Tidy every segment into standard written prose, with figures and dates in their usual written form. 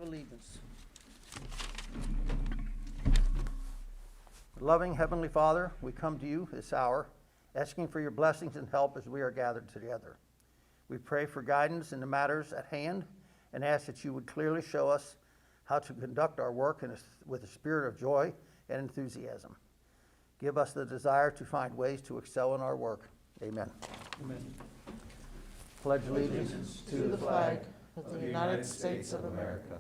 Allegiance. Loving Heavenly Father, we come to you this hour, asking for your blessings and help as we are gathered together. We pray for guidance in the matters at hand and ask that you would clearly show us how to conduct our work with a spirit of joy and enthusiasm. Give us the desire to find ways to excel in our work. Amen. Amen. Pledge allegiance to the flag of the United States of America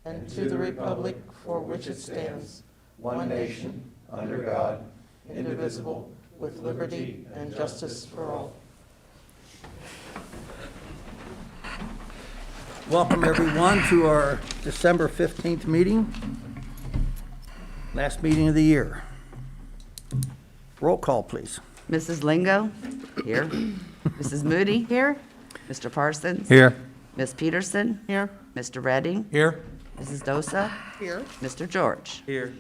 and to the republic for which it stands, one nation, under God, indivisible, with liberty and justice for all. Welcome everyone to our December 15th meeting, last meeting of the year. Roll call, please. Mrs. Lingo? Here. Mrs. Moody? Here. Mr. Parsons? Here. Ms. Peterson? Here. Mr. Redding? Here. Mrs. Dosa? Here. Mr. George? Here.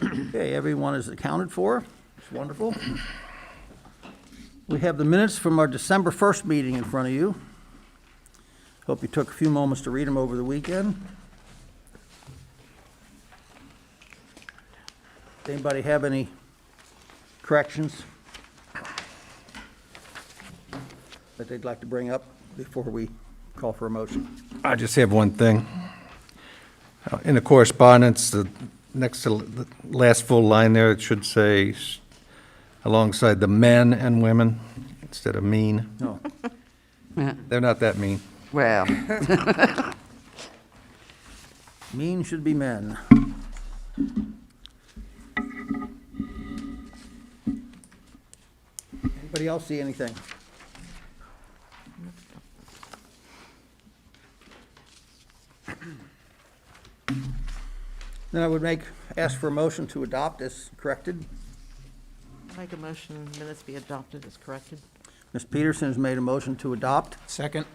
Okay, everyone is accounted for. It's wonderful. We have the minutes from our December 1st meeting in front of you. Hope you took a few moments to read them over the weekend. Does anybody have any corrections that they'd like to bring up before we call for a motion? I just have one thing. In the correspondence, next to the last full line there, it should say alongside the men and women instead of mean. No. They're not that mean. Well, Mean should be men. Anybody else see anything? Then I would ask for a motion to adopt as corrected. Make a motion minutes be adopted as corrected. Ms. Peterson has made a motion to adopt. Second.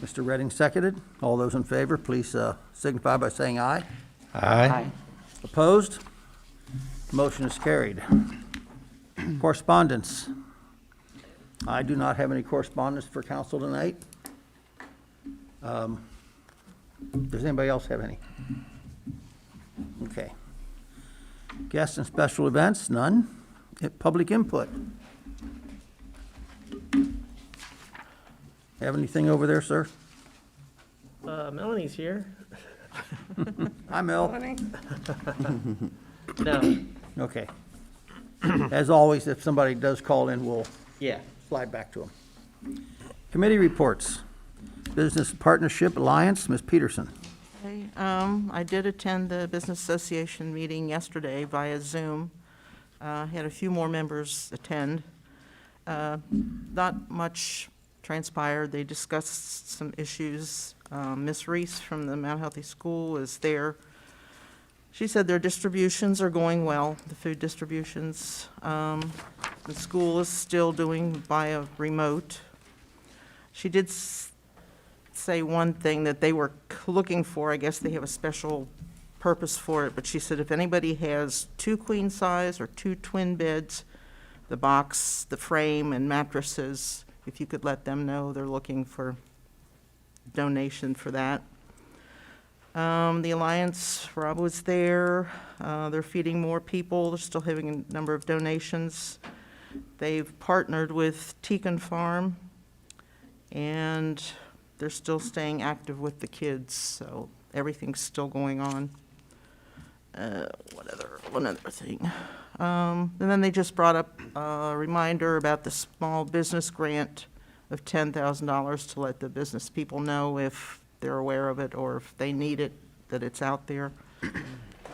Mr. Redding seconded. All those in favor, please signify by saying aye. Aye. Opposed? Motion is carried. Correspondence. I do not have any correspondence for council tonight. Does anybody else have any? Okay. Guests and special events, none. Public input. Have anything over there, sir? Melanie's here. Hi, Mel. No, Okay. As always, if somebody does call in, we'll yeah. slide back to them. Committee reports. Business Partnership Alliance, Ms. Peterson. Okay, I did attend the Business Association meeting yesterday via Zoom. Had a few more members attend. Not much transpired. They discussed some issues. Ms. Reese from the Mount Healthy School is there. She said their distributions are going well, the food distributions. The school is still doing via remote. She did say one thing that they were looking for. I guess they have a special purpose for it, but she said if anybody has 2 queen size or 2 twin beds, the box, the frame, and mattresses, if you could let them know, they're looking for donation for that. The Alliance, Rob was there. They're feeding more people. They're still having a number of donations. They've partnered with Tecan Farm, and they're still staying active with the kids, so everything's still going on. One other thing. And then they just brought up a reminder about the small business grant of $10,000 to let the business people know if they're aware of it or if they need it, that it's out there.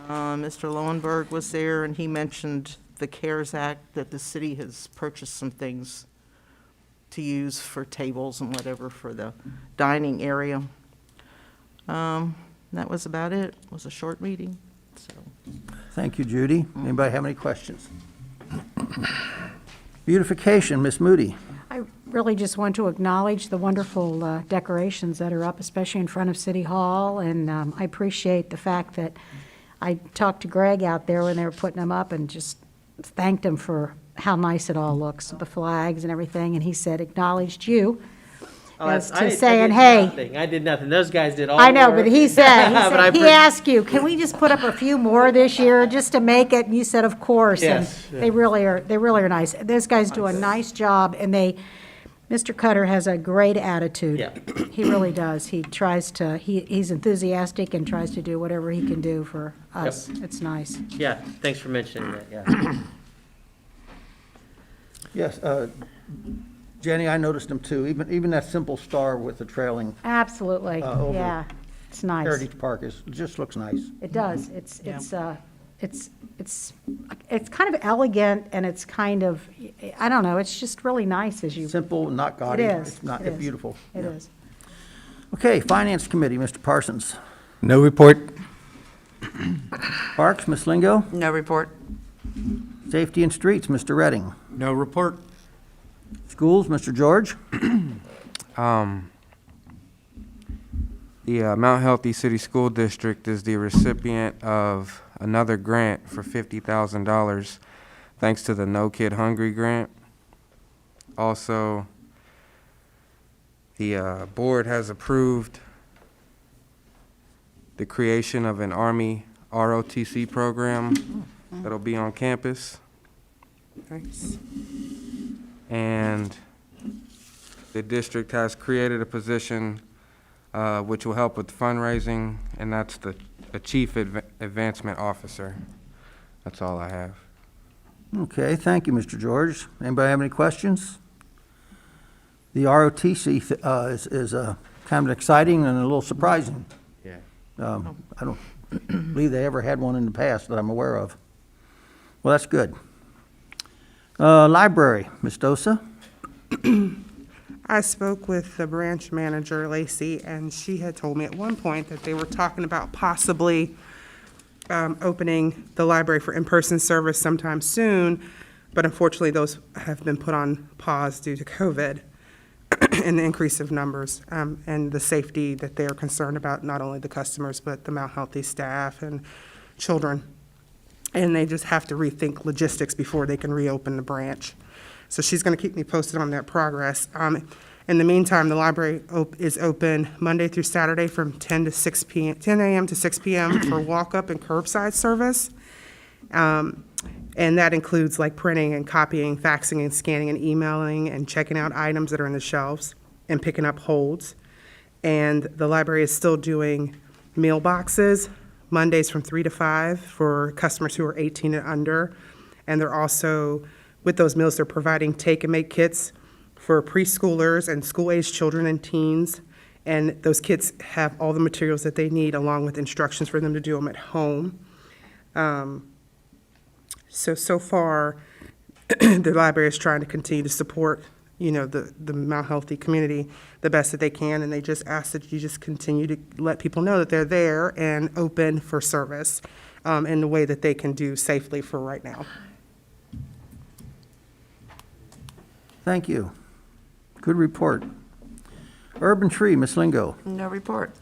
Mr. Lowenberg was there, and he mentioned the CARES Act, that the city has purchased some things to use for tables and whatever for the dining area. That was about it. It was a short meeting, so. Thank you, Judy. Anybody have any questions? Beautification, Ms. Moody. I really just want to acknowledge the wonderful decorations that are up, especially in front of City Hall, and I appreciate the fact that I talked to Greg out there when they were putting them up and just thanked him for how nice it all looks, the flags and everything, and he said, acknowledged you. as I to did saying, hey. nothing. I did nothing. Those guys did all the I know, work. but he said, But I he asked you, can we just put up a few more this year just to make it? And you said, of course. Yes, And they really are nice. Those guys do a nice job, and Mr. Cutter has a great attitude. Yeah. He really does. He tries to, he's enthusiastic and tries to do whatever he can do for us. It's nice. Yeah, thanks for mentioning that, yeah. Yes, Jenny, I noticed them too, even that simple star with the trailing Absolutely, over yeah. It's nice. Heritage Park just looks nice. It does. It's kind of elegant, and it's kind of, I don't know, it's just really nice as you. Simple, not gaudy. It is. It's not, It it's is. beautiful. It Yeah. is. Okay, Finance Committee, Mr. Parsons. No report? Parks, Ms. Lingo. No report. Safety and Streets, Mr. Redding. No report. Schools, Mr. George. The Mount Healthy City School District is the recipient of another grant for $50,000 thanks to the No Kid Hungry grant. Also, the board has approved the creation of an Army ROTC program that'll be on campus. Nice. And the district has created a position which will help with fundraising, and that's the Chief Advancement Officer. That's all I have. Okay, thank you, Mr. George. Anybody have any questions? The ROTC is kind of exciting and a little surprising. Yeah. I don't believe they ever had one in the past that I'm aware of. Well, that's good. Library, Ms. Dosa. I spoke with the branch manager, Lacey, and she had told me at one point that they were talking about possibly opening the library for in-person service sometime soon, but unfortunately, those have been put on pause due to COVID and the increase of numbers and the safety that they are concerned about, not only the customers, but the Mount Healthy staff and children. And they just have to rethink logistics before they can reopen the branch. So she's going to keep me posted on that progress. In the meantime, the library is open Monday through Saturday from 10 a.m. to 6 p.m. for walk-up and curbside service. And that includes like printing and copying, faxing and scanning and emailing and checking out items that are in the shelves and picking up holds. And the library is still doing meal boxes, Mondays from 3 to 5 for customers who are 18 and under. And they're also, with those meals, they're providing take-and-make kits for preschoolers and school-aged children and teens. And those kits have all the materials that they need, along with instructions for them to do them at home. So far, the library is trying to continue to support, the Mount Healthy community the best that they can, and they just ask that you just continue to let people know that they're there and open for service in the way that they can do safely for right now. Thank you. Good report. Urban Tree, Ms. Lingo. No report.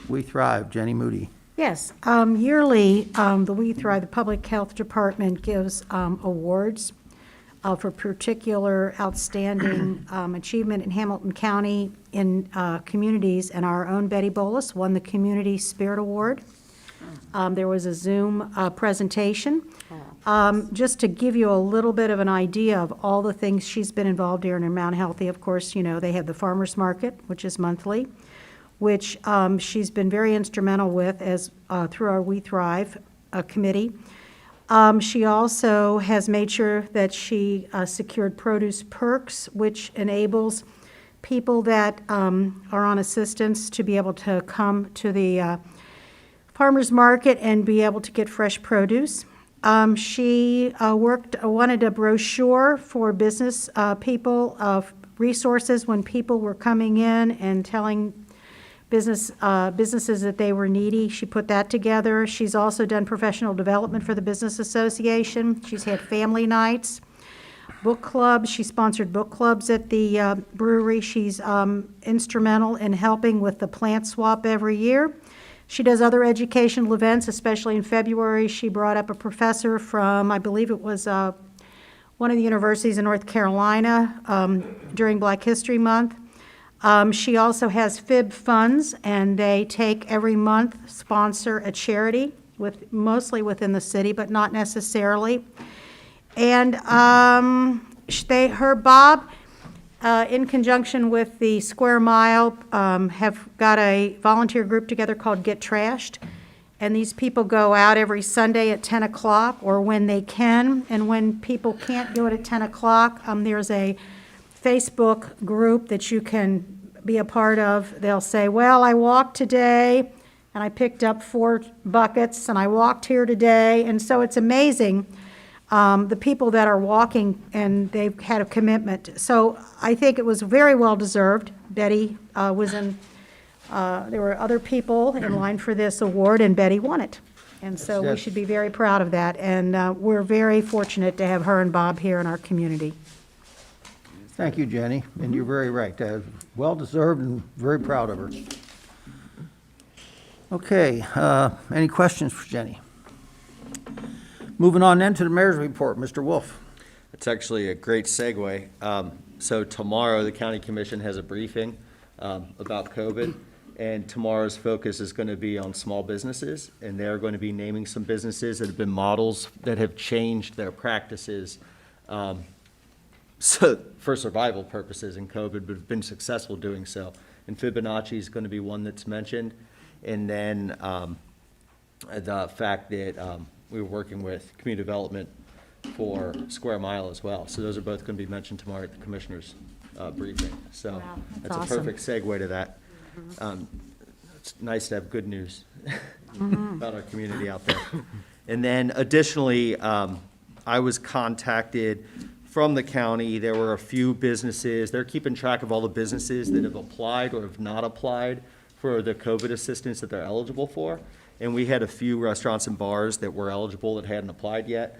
We Thrive, Jenny Moody. Yes, yearly, the We Thrive, the Public Health Department gives awards for particular outstanding achievement in Hamilton County in communities, and our own Betty Bolus won the Community Spirit Award. There was a Zoom presentation. Just to give you a little bit of an idea of all the things she's been involved in Mount Healthy, of course, they have the farmers market, which is monthly, which she's been very instrumental with as through our We Thrive committee. She also has made sure that she secured produce perks, which enables people that are on assistance to be able to come to the farmers market and be able to get fresh produce. She wanted a brochure for business people of resources when people were coming in and telling businesses that they were needy. She put that together. She's also done professional development for the Business Association. She's had family nights, book clubs. She sponsored book clubs at the brewery. She's instrumental in helping with the plant swap every year. She does other educational events, especially in February. She brought up a professor from, I believe it was one of the universities in North Carolina during Black History Month. She also has FIB funds, and they take every month, sponsor a charity, mostly within the city, but not necessarily. And Bob, in conjunction with the Square Mile, have got a volunteer group together called Get Trashed. And these people go out every Sunday at 10 o'clock, or when they can. And when people can't do it at 10 o'clock, there's a Facebook group that you can be a part of. They'll say, well, I walked today, and I picked up 4 buckets, and I walked here today. And so it's amazing, the people that are walking, and they've had a commitment. So I think it was very well-deserved. Betty was in, there were other people in line for this award, and Betty won it. And so we Yes. should be very proud of that. And we're very fortunate to have her and Bob here in our community. Thank you, Jenny, and you're very right. Well-deserved and very proud of her. Okay, any questions for Jenny? Moving on then to the mayor's report, Mr. Wolf. It's actually a great segue. So tomorrow, the county commission has a briefing about COVID, and tomorrow's focus is going to be on small businesses, and they're going to be naming some businesses that have been models that have changed their practices so for survival purposes in COVID, but have been successful doing so. And Fibonacci is going to be one that's mentioned, and then the fact that we were working with community development for Square Mile as well. So those are both going to be mentioned tomorrow at the commissioners' briefing. So Wow, that's that's awesome. a perfect segue to that. It's nice to have good news about our community out there. And then additionally, I was contacted from the county. There were a few businesses. They're keeping track of all the businesses that have applied or have not applied for the COVID assistance that they're eligible for. And we had a few restaurants and bars that were eligible that hadn't applied yet.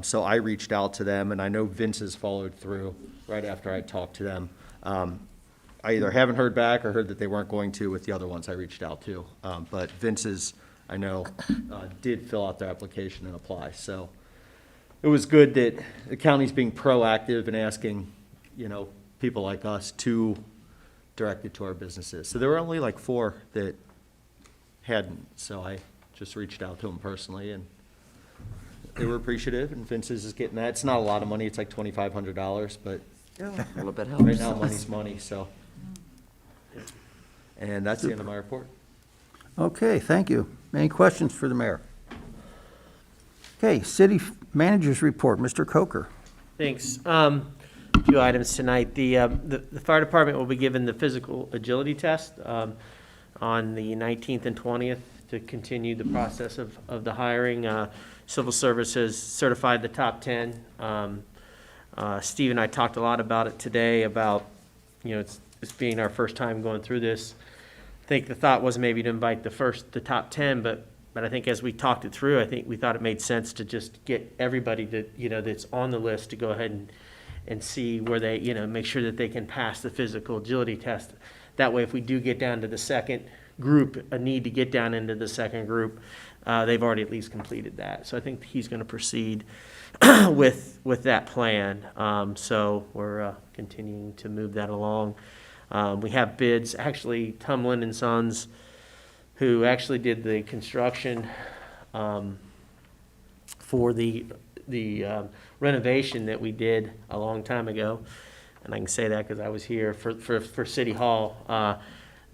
So I reached out to them, and I know Vince has followed through right after I talked to them. I either haven't heard back or heard that they weren't going to with the other ones I reached out to. But Vince's, I know, did fill out their application and apply. So it was good that the county's being proactive and asking, people like us to direct it to our businesses. So there were only like 4 that hadn't. So I just reached out to them personally, and they were appreciative, and Vince's is getting that. It's not a lot of money. It's like $2,500, but A little bit right helps. now, money's money, so. And that's the end of my report. Okay, thank you. Any questions for the mayor? Okay, city manager's report, Mr. Coker. Thanks. A few items tonight. The fire department will be given the physical agility test on the 19th and 20th to continue the process of the hiring. Civil Service has certified the top 10. Steve and I talked a lot about it today, about, it's being our first time going through this. I think the thought was maybe to invite the top 10, but I think as we talked it through, I think we thought it made sense to just get everybody that, that's on the list to go ahead and see where they, make sure that they can pass the physical agility test. That way, if we do get down to the second group, a need to get down into the second group, they've already at least completed that. So I think he's going to proceed with that plan. So we're continuing to move that along. We have bids, actually, Tumlin and Sons, who actually did the construction for the renovation that we did a long time ago. And I can say that because I was here for City Hall.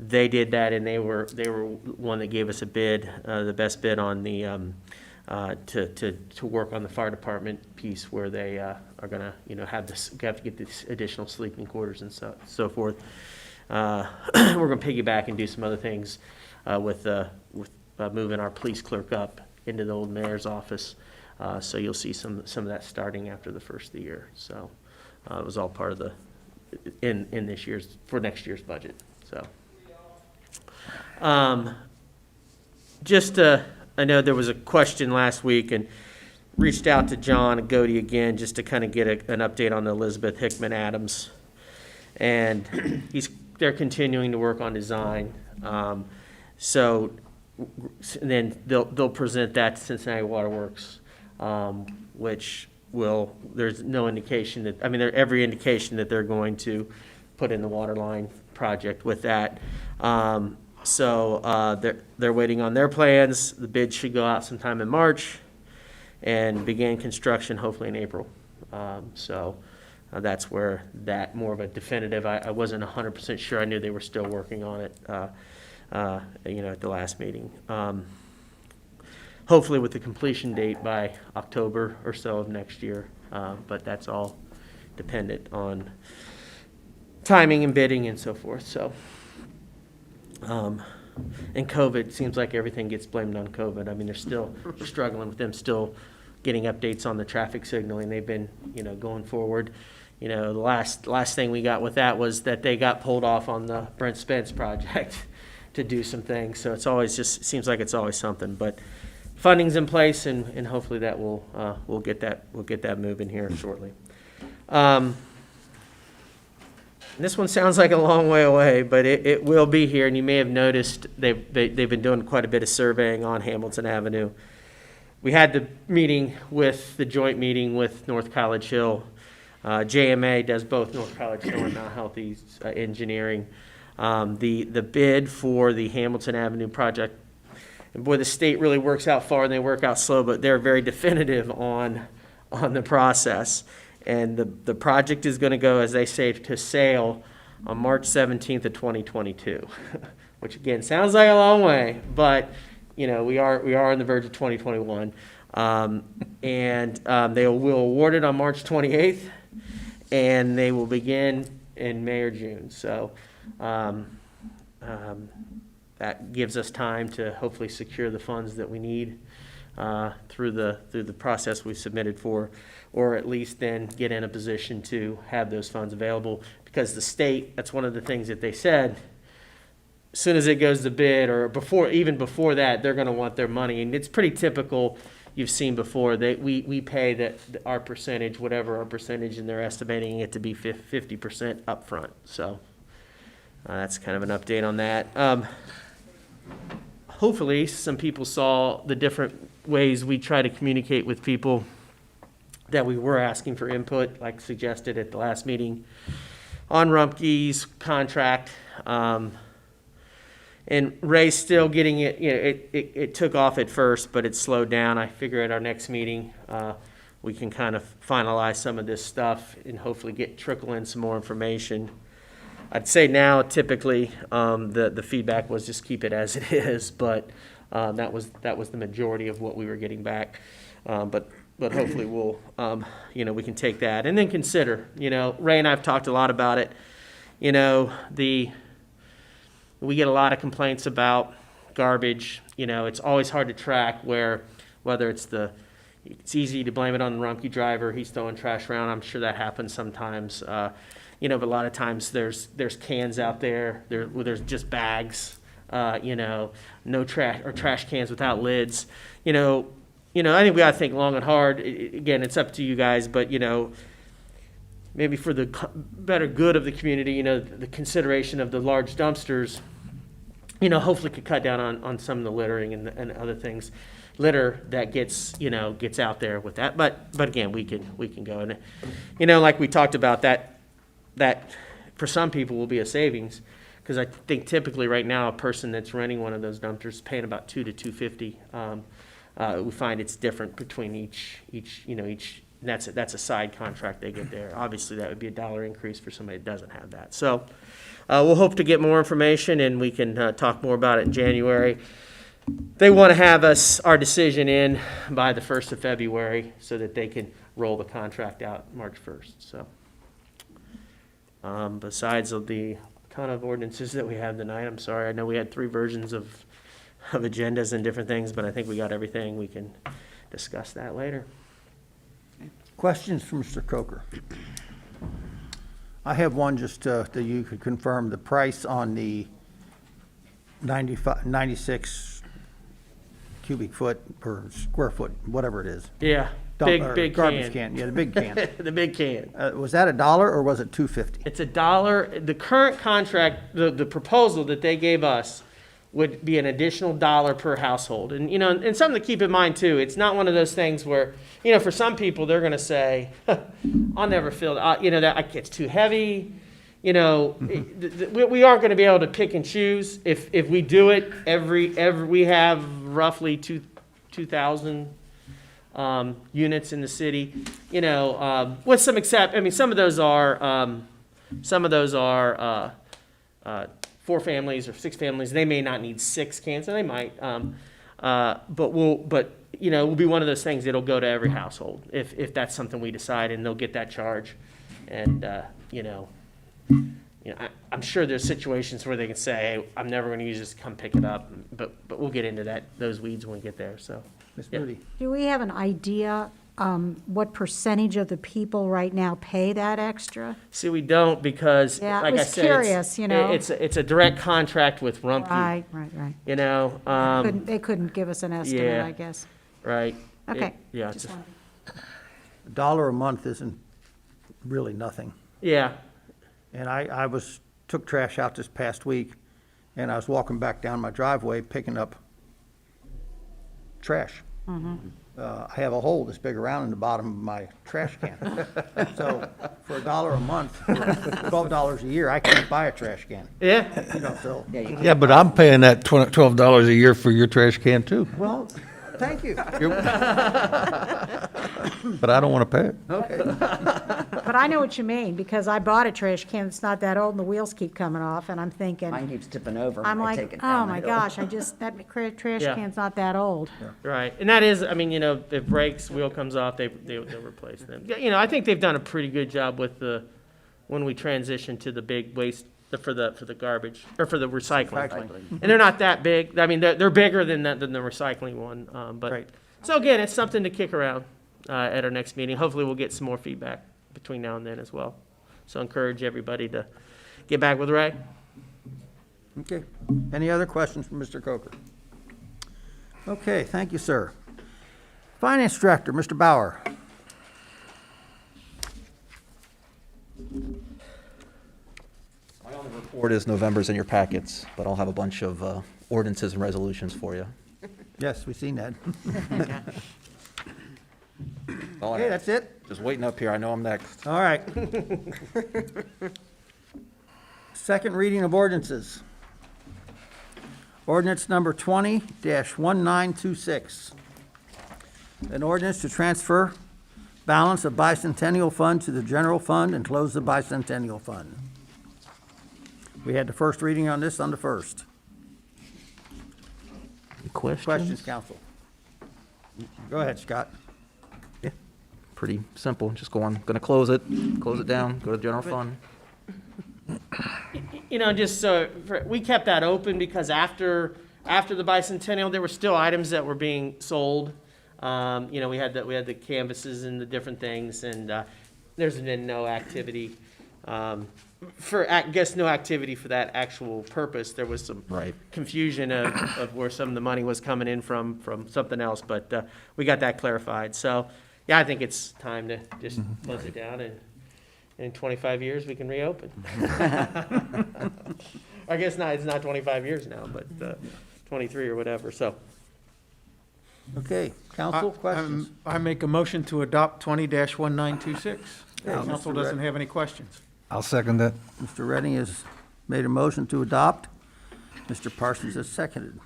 They did that, and they were one that gave us a bid, the best bid on the to work on the fire department piece, where they are gonna have to get these additional sleeping quarters and so forth. We're gonna piggyback and do some other things with moving our police clerk up into the old mayor's office. So you'll see some of that starting after the first of the year. So it was all part of the in next year's budget. So. I know there was a question last week, and reached out to John and Godey again just to kind of get an update on the Elizabeth Hickman Adams. And they're continuing to work on design. So then they'll present that to Cincinnati Waterworks, which there's no indication that, every indication that they're going to put in the water line project with that. So they're waiting on their plans. The bid should go out sometime in March and begin construction hopefully in April. That's where that more of a definitive, I wasn't 100% sure. I knew they were still working on it, at the last meeting. Hopefully with the completion date by October or so of next year, but that's all dependent on timing and bidding and so forth, so. And COVID, seems like everything gets blamed on COVID. I mean, they're still struggling with them still getting updates on the traffic signaling. They've been, going forward. The last thing we got with that was that they got pulled off on the Brent Spence project to do some things. So it's always just, seems like it's always something, but funding's in place and hopefully that we'll get that moving here shortly. This one sounds like a long way away, but it will be here, and you may have noticed they've been doing quite a bit of surveying on Hamilton Avenue. We had the joint meeting with North College Hill. JMA does both North College Hill and Mount Healthy Engineering. The bid for the Hamilton Avenue project, and boy, the state really works out far and they work out slow, but they're very definitive on the process. And the project is going to go, as they say, to sale on March 17th of 2022, which again sounds like a long way, but we are on the verge of 2021. They will award it on March 28th, and they will begin in May or June. So that gives us time to hopefully secure the funds that we need through the process we submitted for, or at least then get in a position to have those funds available, because the state, that's one of the things that they said, as soon as it goes to bid or even before that, they're going to want their money. And it's pretty typical, you've seen before, that we pay our percentage, whatever our percentage, and they're estimating it to be 50% upfront. So that's kind of an update on that. Hopefully some people saw the different ways we try to communicate with people that we were asking for input, like suggested at the last meeting, on Rumpke's contract. And Ray's still getting it, it took off at first, but it slowed down. I figure at our next meeting, we can kind of finalize some of this stuff and hopefully trickle in some more information. I'd say now, typically, the feedback was just keep it as it is, but that was the majority of what we were getting back. But hopefully we'll, we can take that and then consider, Ray and I have talked a lot about it. We get a lot of complaints about garbage. It's always hard to track whether it's easy to blame it on the Rumpke driver. He's throwing trash around. I'm sure that happens sometimes. But a lot of times there's cans out there. There's just bags. No trash or trash cans without lids. I think we got to think long and hard. Again, it's up to you guys, but maybe for the better good of the community, the consideration of the large dumpsters, hopefully could cut down on some of the littering and other things, litter that gets out there with that. But again, we can go and like we talked about that for some people will be a savings, because I think typically right now a person that's renting one of those dumpsters is paying about $2 to $2.50. We find it's different between each. That's a side contract they get there. Obviously, that would be a $1 increase for somebody that doesn't have that. So we'll hope to get more information, and we can talk more about it in January. They want to have our decision in by the 1st of February so that they can roll the contract out March 1st. So besides of the ton of ordinances that we have tonight, I'm sorry, I know we had 3 versions of agendas and different things, but I think we got everything. We can discuss that later. Questions for Mr. Coker? I have one just that you could confirm the price on the 96 cubic foot per square foot, whatever it is. Yeah, big garbage can. Yeah, the big can. The big can. Was that $1 or was it $2.50? It's $1. The current contract, the proposal that they gave us would be an additional $1 per household. And, and something to keep in mind too, it's not one of those things where, for some people, they're going to say, I'll never fill it. That it's too heavy. you know, we aren't gonna be able to pick and choose. If we do it, we have roughly 2,000 units in the city, you know, with some I mean, some of those are 4 families or 6 families. They may not need 6 cans, and they might, but you know, it will be one of those things that'll go to every household if that's something we decide, and they'll get that charge. And, you know, I'm sure there's situations where they can say, hey, I'm never going to use this, come pick it up. But we'll get into those weeds when we get there, so. Ms. Yeah. Moody? Do we have an idea what percentage of the people right now pay that extra? See, we don't because, Yeah, I like I was said, curious, you know. it's a direct contract with Rumpke. Right. You know, They couldn't give us an estimate, yeah. I guess. right. Okay. Yeah, Just wondered. $1 a month isn't really nothing. yeah, And I took trash out this past week, and I was walking back down my driveway picking up trash. I have a hole this big around in the bottom of my trash can. So for $1 a month, for $12 a year, I can't buy a trash can, yeah. you know, so. Yeah, but I'm paying that $12 a year for your trash can too, Well, thank you. but I don't want to pay it. Okay. But I know what you mean, because I bought a trash can that's not that old, and the wheels keep coming off, and I'm thinking, Mine keeps tipping over I'm when I like, take it oh down. my gosh, that trash Yeah. can's not that old. Right, and that is, I mean, you know, if it breaks, wheel comes off, they'll replace them. Yeah, you know, I think they've done a pretty good job with when we transition to the big waste, for the garbage, or for the recycling. And they're not that big, I mean, they're bigger than the recycling one, but. Right. So again, it's something to kick around, at our next meeting. Hopefully we'll get some more feedback between now and then as well. So encourage everybody to get back with Ray. Okay. Any other questions from Mr. Coker? Okay, thank you, sir. Finance Director, Mr. Bauer. My only report is November's in your packets, but I'll have a bunch of ordinances and resolutions for you. Yes, we've seen that. All I Okay, have. that's it? Just waiting up here, I know I'm next. All right. Second reading of ordinances. Ordinance number 20-1926. An ordinance to transfer balance of bicentennial fund to the general fund and close the bicentennial fund. We had the first reading on this on the first. Questions, council? Go ahead, Scott. Pretty simple, just going to close it down, go to the general fund. You know, just so, we kept that open because after the bicentennial, there were still items that were being sold. You know, we had the canvases and the different things, and there's been no activity. No activity for that actual purpose. There was some Right. confusion of where some of the money was coming in from something else, but we got that clarified. So, yeah, I think it's time to just close it down, and in 25 years, we can reopen. I guess it's not 25 years now, but 23 or whatever, so. Okay, council, questions? I make a motion to adopt 20-1926. Okay, Council Mr. doesn't Red- have any questions. I'll second that. Mr. Redding has made a motion to adopt. Mr. Parsons has seconded.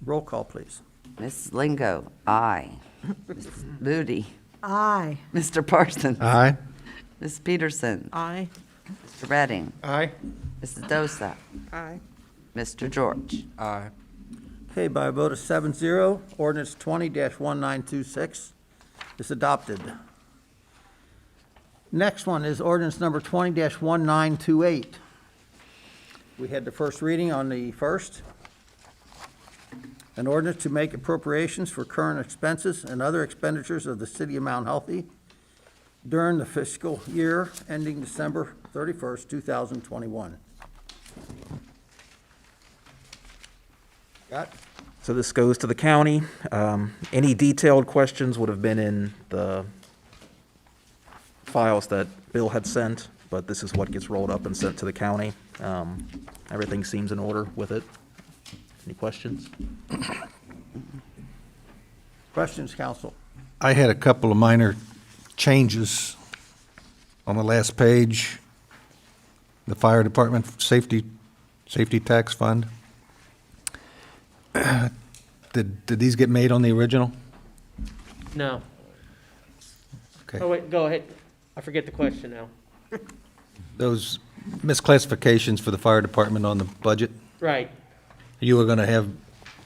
Roll call, please. Mrs. Lingo, aye. Mrs. Moody, Aye. Mr. Parsons, Aye. Ms. Peterson, Aye. Mr. Redding, Aye. Mrs. Dosa, Aye. Mr. George. Aye. Okay, by a vote of 7-0, ordinance 20-1926 is adopted. Next one is ordinance number 20-1928. We had the first reading on the first. An ordinance to make appropriations for current expenses and other expenditures of the city of Mount Healthy during the fiscal year ending December 31st, 2021. Scott? So this goes to the county. Any detailed questions would have been in the files that Bill had sent, but this is what gets rolled up and sent to the county. Everything seems in order with it. Any questions? Questions, council? I had a couple of minor changes on the last page. the fire department safety tax fund. Did these get made on the original? No. Okay. Oh, wait, go ahead. I forget the question now. Those misclassifications for the fire department on the budget, Right, you were gonna have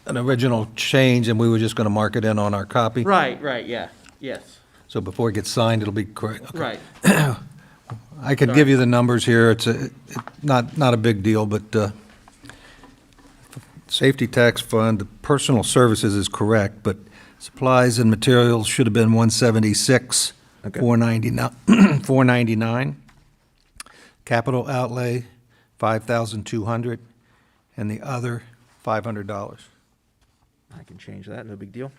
an original change and we were just gonna mark it in on our copy? right, yeah, yes, So before it gets signed, it'll be correct? Okay. right. I could give you the numbers here. It's not a big deal, but safety tax fund, the personal services is correct, but supplies and materials should have been 176, Okay. 499. Capital outlay, 5,200, and the other, $500. I can change that, no big deal.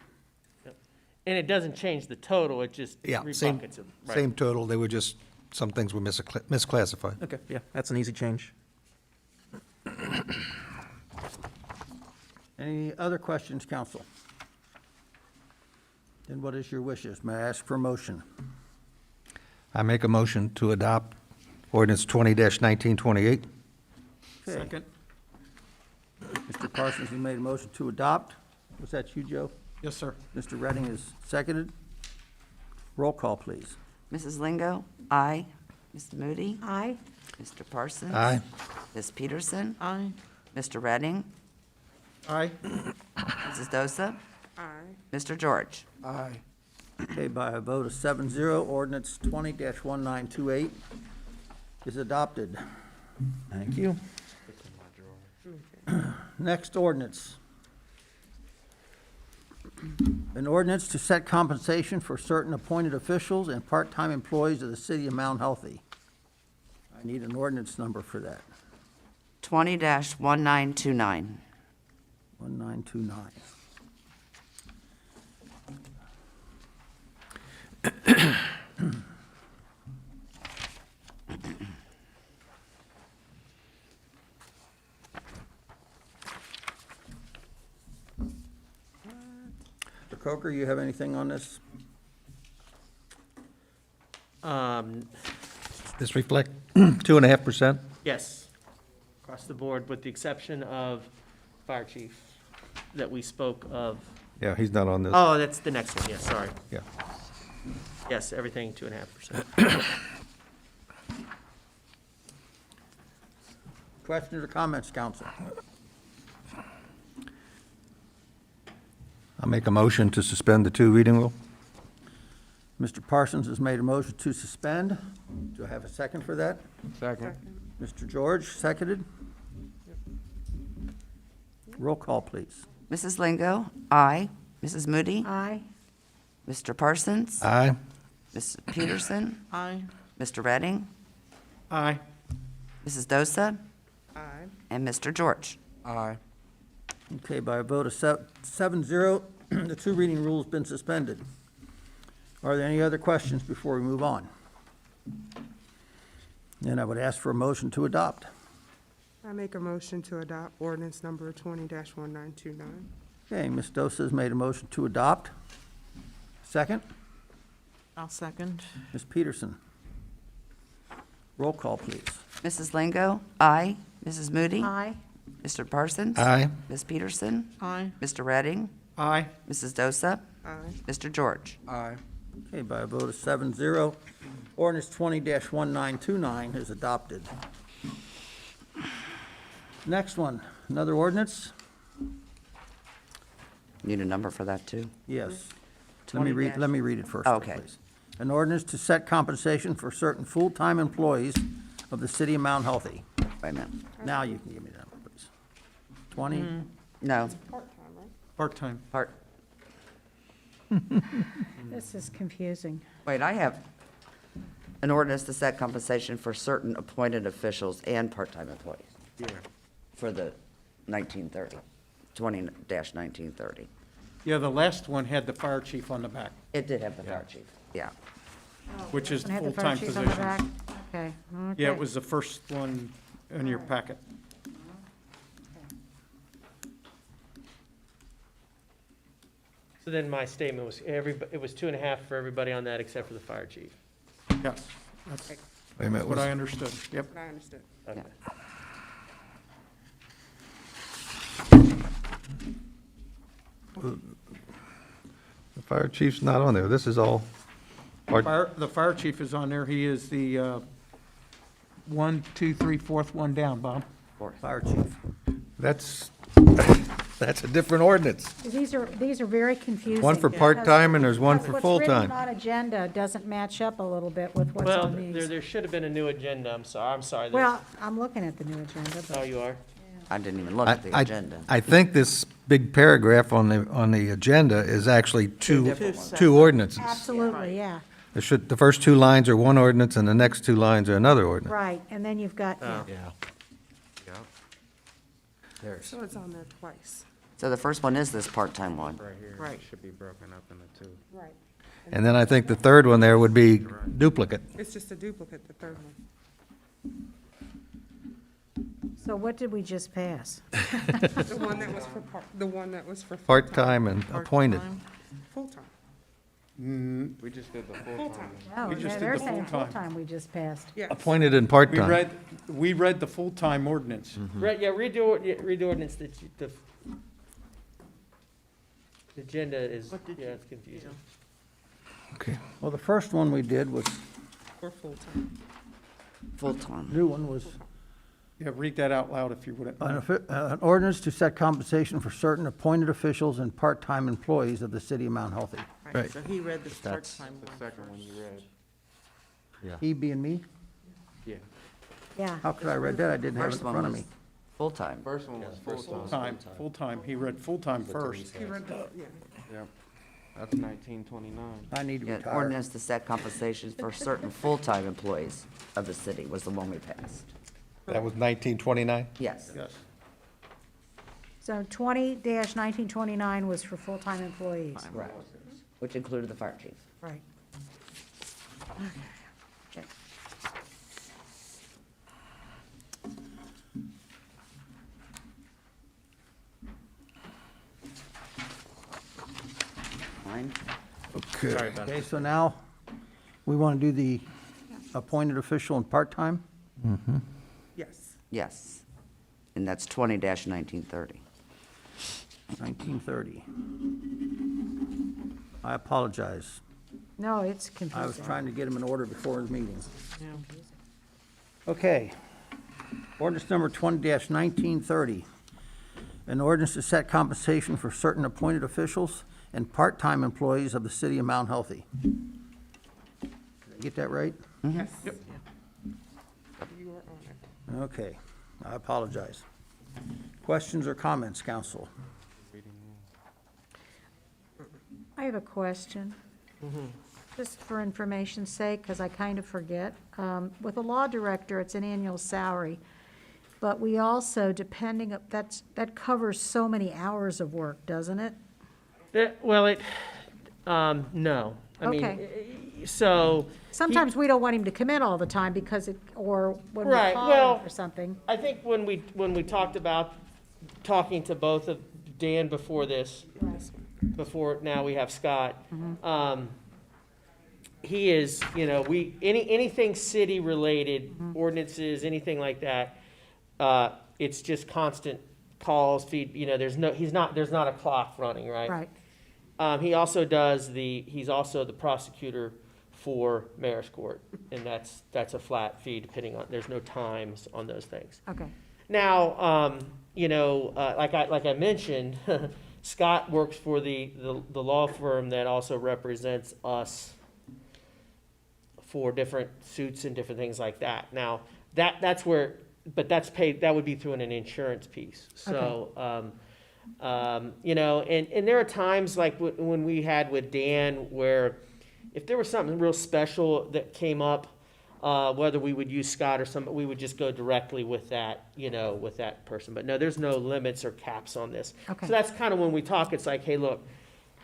And it doesn't change the total, it just Yeah, same, rebuckets them. Right. same total. They were just, some things were misclassified. Okay, yeah, that's an easy change. Any other questions, council? Then what is your wishes? May I ask for a motion? I make a motion to adopt ordinance 20-1928. Okay. Second. Mr. Parsons, you made a motion to adopt. Was that you, Joe? Yes, sir. Mr. Redding is seconded. Roll call, please. Mrs. Lingo? Aye. Mr. Moody? Aye. Mr. Parsons? Aye. Ms. Peterson? Aye. Mr. Redding? Aye. Mrs. Dosa? Aye. Mr. George? Aye. Okay, by a vote of 7-0, ordinance 20-1928 is adopted. Thank you. Next ordinance. An ordinance to set compensation for certain appointed officials and part-time employees of the city of Mount Healthy. I need an ordinance number for that. 20-1929. 1929. Mr. Coker, you have anything on this? This reflect 2.5%? Yes, across the board, with the exception of fire chief that we spoke of. Yeah, he's not on this. Oh, that's the next one, yes, sorry. Yeah. Yes, everything 2.5%. Questions or comments, council? I'll make a motion to suspend the two reading rule. Mr. Parsons has made a motion to suspend. Do I have a second for that? Second. Mr. George, seconded. Roll call, please. Mrs. Lingo? Aye. Mrs. Moody? Aye. Mr. Parsons? Aye. Ms. Peterson? Aye. Mr. Redding? Aye. Mrs. Dosa? Aye. And Mr. George? Aye. Okay, by a vote of 7-0, the two reading rule has been suspended. Are there any other questions before we move on? Then I would ask for a motion to adopt. I make a motion to adopt ordinance number 20-1929. Okay, Ms. Dosa has made a motion to adopt. Second, I'll second. Ms. Peterson. Roll call, please. Mrs. Lingo? Aye. Mrs. Moody? Aye. Mr. Parsons? Aye. Ms. Peterson? Aye. Mr. Redding? Aye. Mrs. Dosa? Aye. Mr. George? Aye. Okay, by a vote of 7-0, ordinance 20-1929 is adopted. Next one, another ordinance? Need a number for that, too? Yes. Let me read it first, Okay. please. An ordinance to set compensation for certain full-time employees of the city of Mount Healthy. Wait a minute. Now you can give me the number, please. 20? No, Part-time. part, This is confusing. wait, I have an ordinance to set compensation for certain appointed officials and part-time employees. Yeah. For the 1930, 20-1930. Yeah, the last one had the fire chief on the back, It did have the fire chief, yeah. which is And had the fire full-time chief on the back? position. Okay. Yeah, it okay. was the first one in your packet. So then my statement was, it was 2.5 for everybody on that except for the fire chief. Yes. That's Wait a minute, What was- I understood, yep. I understood. Okay. the fire chief's not on there. This is all part, The fire chief is on there. He is the 1, 2, 3, fourth one down, Bob. Fire chief. that's, that's a different ordinance. These are very confusing. One for because- part-time and there's one for because What's written full-time. on agenda doesn't match up a little bit with what's Well, on these. there should have been a new agenda, I'm sorry. Well, I'm looking at the new agenda, Oh, but you are? I didn't even look at the agenda. I think this big paragraph on the agenda is actually two ordinances. absolutely, yeah, There should, the first two lines are one ordinance and the next two lines are another ordinance. right. And then you've got, Oh. yeah. So it's on there twice. So the first one is this part-time one. Right here. Right. Should be broken up into two. Right. And then I think the third one there would be duplicate. It's just a duplicate, the third one. So what did we just pass? The one that was for full-time. Part-time and appointed. Part-time. Full-time. We just did the full-time. No, We just did they're the saying full-time. full-time we just passed. Yes. Appointed and We part-time. read the full-time ordinance. Right, yeah, read the ordinance that the agenda is, yeah, it's confusing. Okay. Well, the first one we did was, For full-time. Full-time. new one was Yeah, read that out loud if you would. an ordinance to set compensation for certain appointed officials and part-time employees of the city of Mount Healthy. Right. So he read the That's- part-time The one. second one you read. He being me? Yeah. Yeah, How could I read that? I didn't have it in First one front of was me. full-time. First one was full-time. Full-time. He read full-time first. He read the, yeah. Yep. That's 1929. I need to Yeah, retire. ordinance to set compensations for certain full-time employees of the city was the one we passed. That was 1929? Yes. Yes. so 20-1929 was for full-time employees. Right. Which included the fire chief. Right. Okay. Fine. Okay. Okay, so now, we want to do the appointed official and part-time? Yes. Yes. And that's 20-1930. 1930. I apologize. No, it's confusing. I was trying to get them in order before the meeting. Yeah. Okay. Ordinance number 20-1930. An ordinance to set compensation for certain appointed officials and part-time employees of the city of Mount Healthy. Did I get that right? Yes. You are on it. Okay, I apologize. Questions or comments, council? I have a question, just for information's sake, because I kind of forget. With a law director, it's an annual salary, but we also, depending, that covers so many hours of work, doesn't it? Well, no. I mean, Okay. so. Sometimes we don't want him to come in all the time because or when we Right, call well- him or something. I think when we talked about talking to both of Dan before this, before now we have Scott, he is, anything city related, ordinances, anything like that, it's just constant calls, there's not a clock running, right? Right, He's also the prosecutor for mayor's court, and that's a flat fee depending on, there's no times on those things. okay, Now, like I mentioned, Scott works for the law firm that also represents us for different suits and different things like that. Now, that's where, but that's paid, that would be through an insurance piece. So, and there are times like when we had with Dan where if there was something real special that came up, whether we would use Scott or somebody, we would just go directly with that, with that person. But no, there's no limits or caps on this. Okay. So that's kind of when we talk, it's like, hey, look,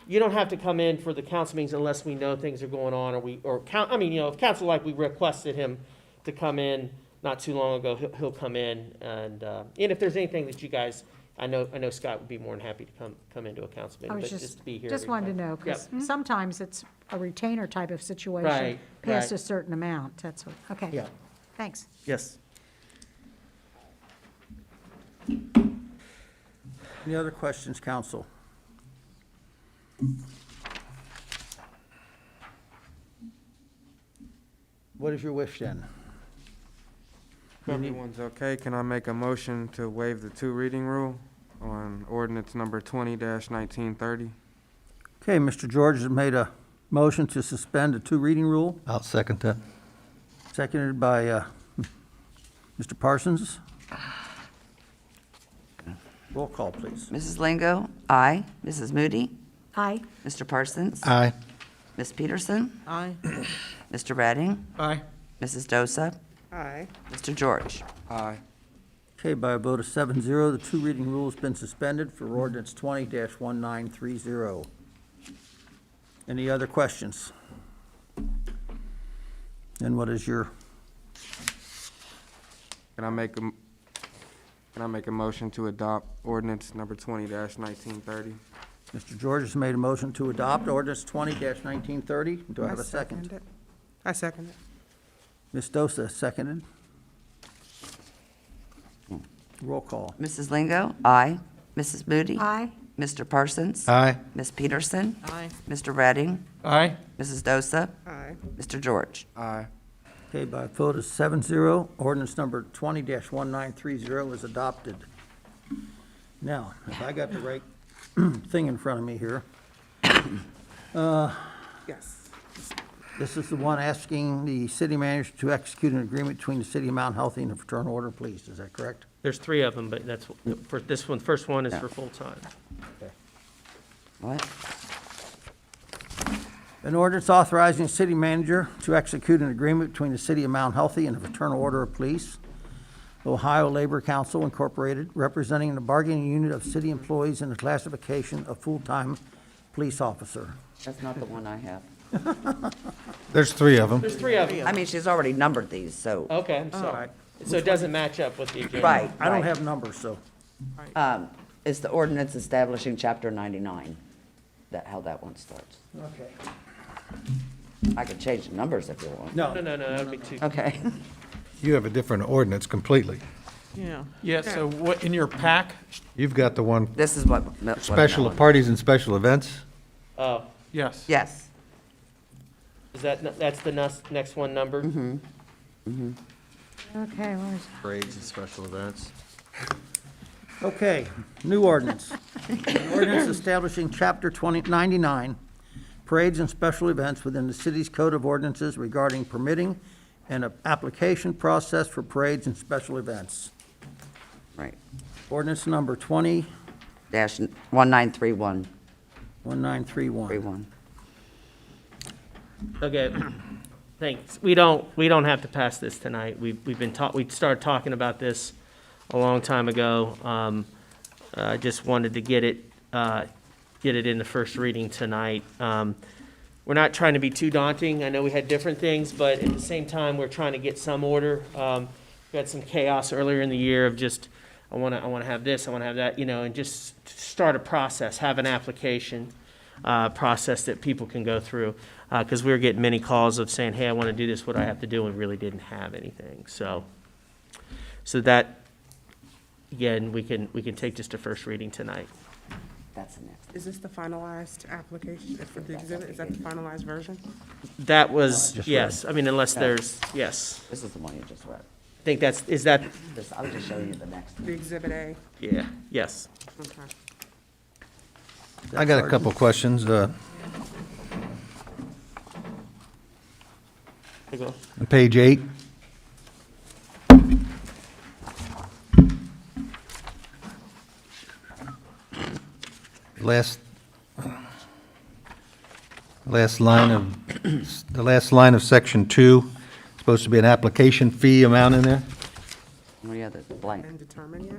you don't have to come in for the council meetings unless we know things are going on, if council, like we requested him to come in not too long ago, he'll come in, and if there's anything that you guys, I know Scott would be more than happy to come into a council I meeting, was but just to be here. just every wanted to time. know, because Yep. sometimes it's a retainer type of situation Right, past right. a certain amount, that's what, okay. Yeah. Thanks. Yes. Any other questions, council? What is your wish then? If everyone's okay, can I make a motion to waive the two reading rule on ordinance number 20-1930? Okay, Mr. George has made a motion to suspend the two reading rule, I'll second that. seconded by Mr. Parsons. Roll call, please. Mrs. Lingo? Aye. Mrs. Moody? Aye. Mr. Parsons? Aye. Ms. Peterson? Aye. Mr. Redding? Aye. Mrs. Dosa? Aye. Mr. George? Aye. Okay, by a vote of 7-0, the two reading rule has been suspended for ordinance 20-1930. Any other questions? And what is your, Can I make a motion to adopt ordinance number 20-1930? Mr. George has made a motion to adopt ordinance 20-1930. Do I have a second? it. I second it. Ms. Dosa, seconded. Roll call. Mrs. Lingo? Aye. Mrs. Moody? Aye. Mr. Parsons? Aye. Ms. Peterson? Aye. Mr. Redding? Aye. Mrs. Dosa? Aye. Mr. George? Aye. Okay, by a vote of 7-0, ordinance number 20-1930 is adopted. Now, if I got the right thing in front of me here, Yes. this is the one asking the city manager to execute an agreement between the city of Mount Healthy and the Fraternal Order of Police. Is that correct? There's three of them, but that's, for this one, first one is for full-time. What? An ordinance authorizing the city manager to execute an agreement between the city of Mount Healthy and the Fraternal Order of Police, Ohio Labor Council Incorporated, representing the bargaining unit of city employees in the classification of full-time police officer. That's not the one I have. There's three of them. There's three of them. I mean, she's already numbered these, so, Okay, I'm sorry. So it doesn't match up with the agenda. right, I don't right. have numbers, so. It's the ordinance establishing Chapter 99, how that one starts. Okay. I could change the numbers if you want. No, that'd be too. Okay. You have a different ordinance completely. Yeah. Yeah, so what, in your pack? You've got the one, This is what. special parties and special events. Oh, Yes. Yes. is that's the next one numbered? Okay, where's, Parades and special events. Okay, new ordinance. An ordinance establishing Chapter 99, parades and special events within the city's code of ordinances regarding permitting and an application process for parades and special events. Right. Ordinance number 20-1931. Dash 1931. 31. Okay, thanks. We don't have to pass this tonight. We've been we started talking about this a long time ago. I just wanted to get it in the first reading tonight. We're not trying to be too daunting. I know we had different things, but at the same time, we're trying to get some order. We had some chaos earlier in the year of just, I want to have this, I want to have that, and just start a process, have an application process that people can go through. Because we were getting many calls of saying, hey, I want to do this, what do I have to do? And we really didn't have anything. So that, again, we can take just a first reading tonight. That's the next. Is this the finalized application for the exhibit? Is that the finalized version? That was, Just yes, I mean, unless there's, yes. This is the one you just read. I think is that, I was just showing you the next. The exhibit A? yeah, yes. Okay. I got a couple questions. There you go. On page 8. Last line of section 2, supposed to be an application fee amount in there. Oh, yeah, that's blank. And determine yet?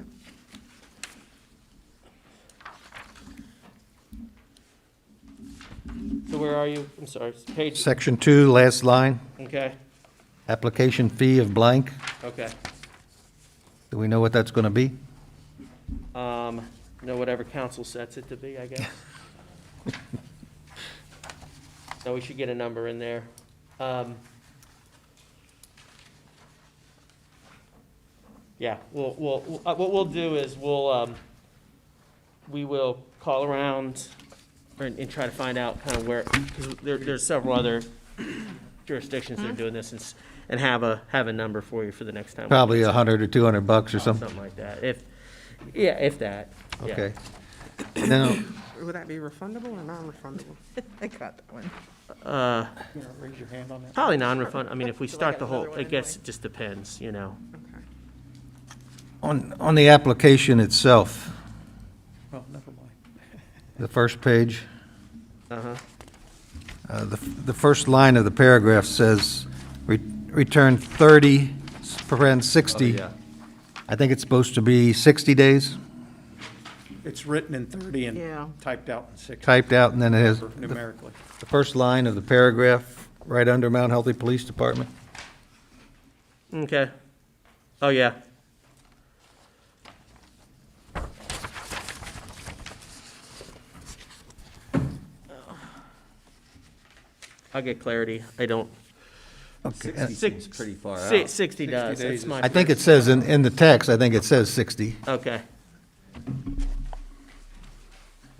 So where are you? I'm sorry, page, Section 2, last line, okay, application fee of blank. okay. Do we know what that's going to be? Whatever council sets it to be, I guess. So we should get a number in there. Yeah, what we'll do is we will call around and try to find out kind of where, because there's several other jurisdictions that are doing this and have a number for you for the next time. Probably $100 or $200 or something. Something like that. If that. Yeah. Okay. Now, Would that be refundable or non-refundable? I got that one. Raise your hand on that. Probably non-refund. I mean, if we start the whole, another one I guess anyway? it just depends, you know. on the application itself, Oh, never mind. the first page, Uh-huh. the first line of the paragraph says, return 30, paren 60. Yeah. I think it's supposed to be 60 days, It's written in 30 Yeah. and typed out in 60. typed out, and then it has Numerically. the first line of the paragraph, right under Mount Healthy Police Department. Okay. Oh, yeah. I'll get clarity. I don't. Okay. 60 Six- seems pretty far si- out. 60 does. 60 That's days my. I think it says in the text, I think it says 60. Okay.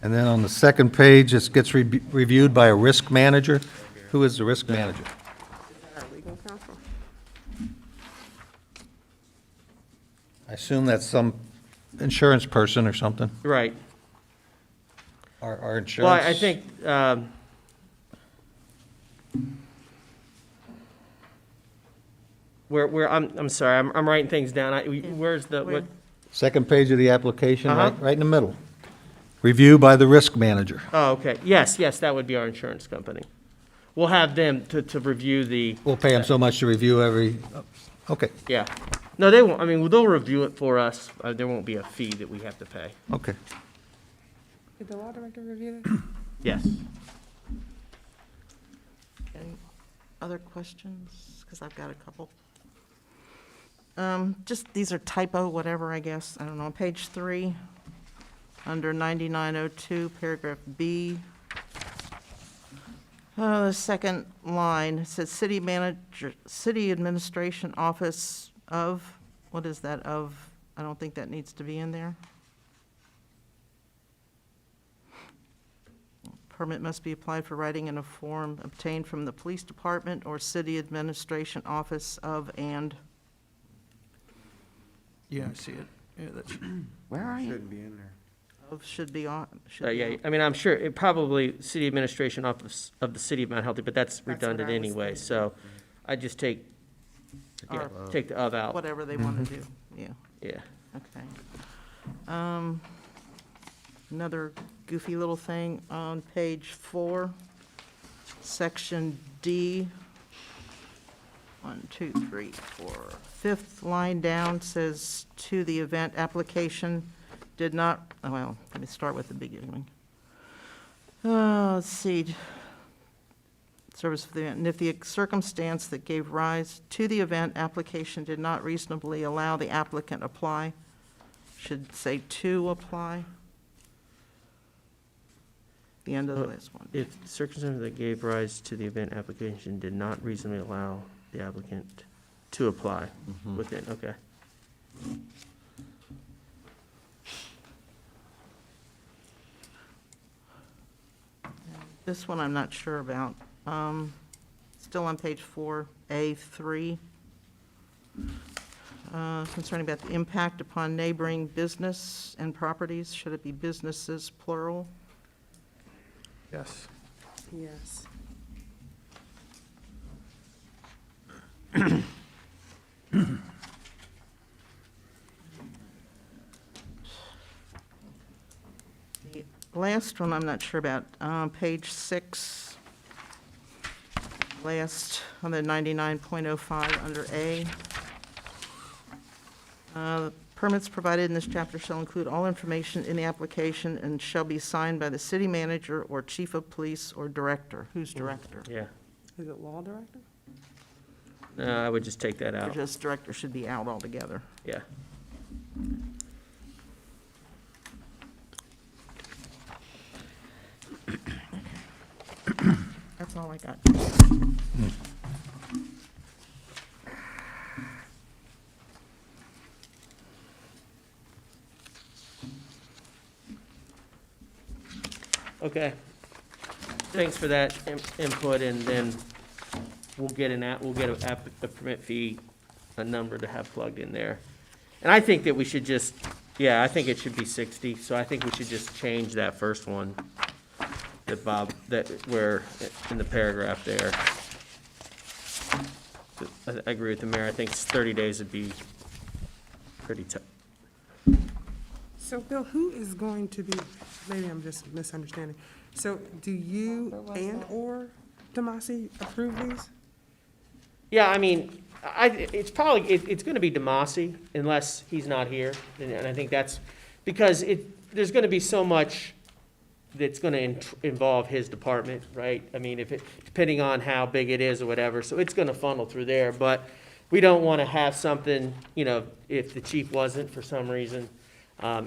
And then on the second page, it gets reviewed by a risk manager. Who is the risk manager? Our legal counsel? I assume that's some insurance person or something. Right. Our insurance. Well, I think, I'm sorry, I'm writing things down. Where's the, Where? what? Second page of the application, Uh-huh. right in the middle. Review by the risk manager. Oh, okay. Yes, that would be our insurance company. We'll have them to review the, We'll pay them so much to review every, okay, yeah. No, they won't, I mean, they'll review it for us. There won't be a fee that we have to pay. okay. Did the law director review this? Yes. Any other questions? Because I've got a couple. Just, these are typo, whatever, I guess. I don't know. On page 3, under 9902, paragraph B. The second line, it says city manager, city administration office of, what is that of? I don't think that needs to be in there. Permit must be applied for writing in a form obtained from the police department or city administration office of and. Yeah, I see it. Yeah, that's, Where are you? shouldn't be in there. Of should be on, should be Yeah, on. I mean, I'm sure, it probably city administration office of the city of Mount Healthy, but that's what redundant I was anyway, thinking. so I just take, yeah, take the of out. Whatever they want to do, yeah, Yeah. okay. Another goofy little thing on page 4, section D. 1, 2, 3, 4. Fifth line down says, to the event application did not, well, let me start with the beginning. Let's see. Service for the event, and if the circumstance that gave rise to the event application did not reasonably allow the applicant apply, should say to apply. The end of the last one. If circumstances that gave rise to the event application did not reasonably allow the applicant to apply within, okay. This one I'm not sure about. Still on page 4A3. Concerning about the impact upon neighboring business and properties, should it be businesses plural? Yes. Yes. The last one I'm not sure about, page 6, last, on the 99.05 under A. Permits provided in this chapter shall include all information in the application and shall be signed by the city manager or chief of police or director. Who's director? Yeah. Is it law director? I would just take that Or out, just director should be out altogether. yeah. That's all I got. Hmm. Okay. Thanks for that input, and then we'll get a permit fee, a number to have plugged in there. And I think that we should just, yeah, I think it should be 60, so I think we should just change that first one that Bob, that, where, in the paragraph there. I agree with the mayor, I think 30 days would be pretty tough. So, Bill, who is going to be, maybe I'm just misunderstanding. So, do you and/or Demasi approve these? Yeah, I mean, it's probably, it's gonna be Demasi unless he's not here, and I think that's, because there's gonna be so much that's gonna involve his department, right? I mean, depending on how big it is or whatever, so it's gonna funnel through there, but we don't wanna have something, if the chief wasn't for some reason,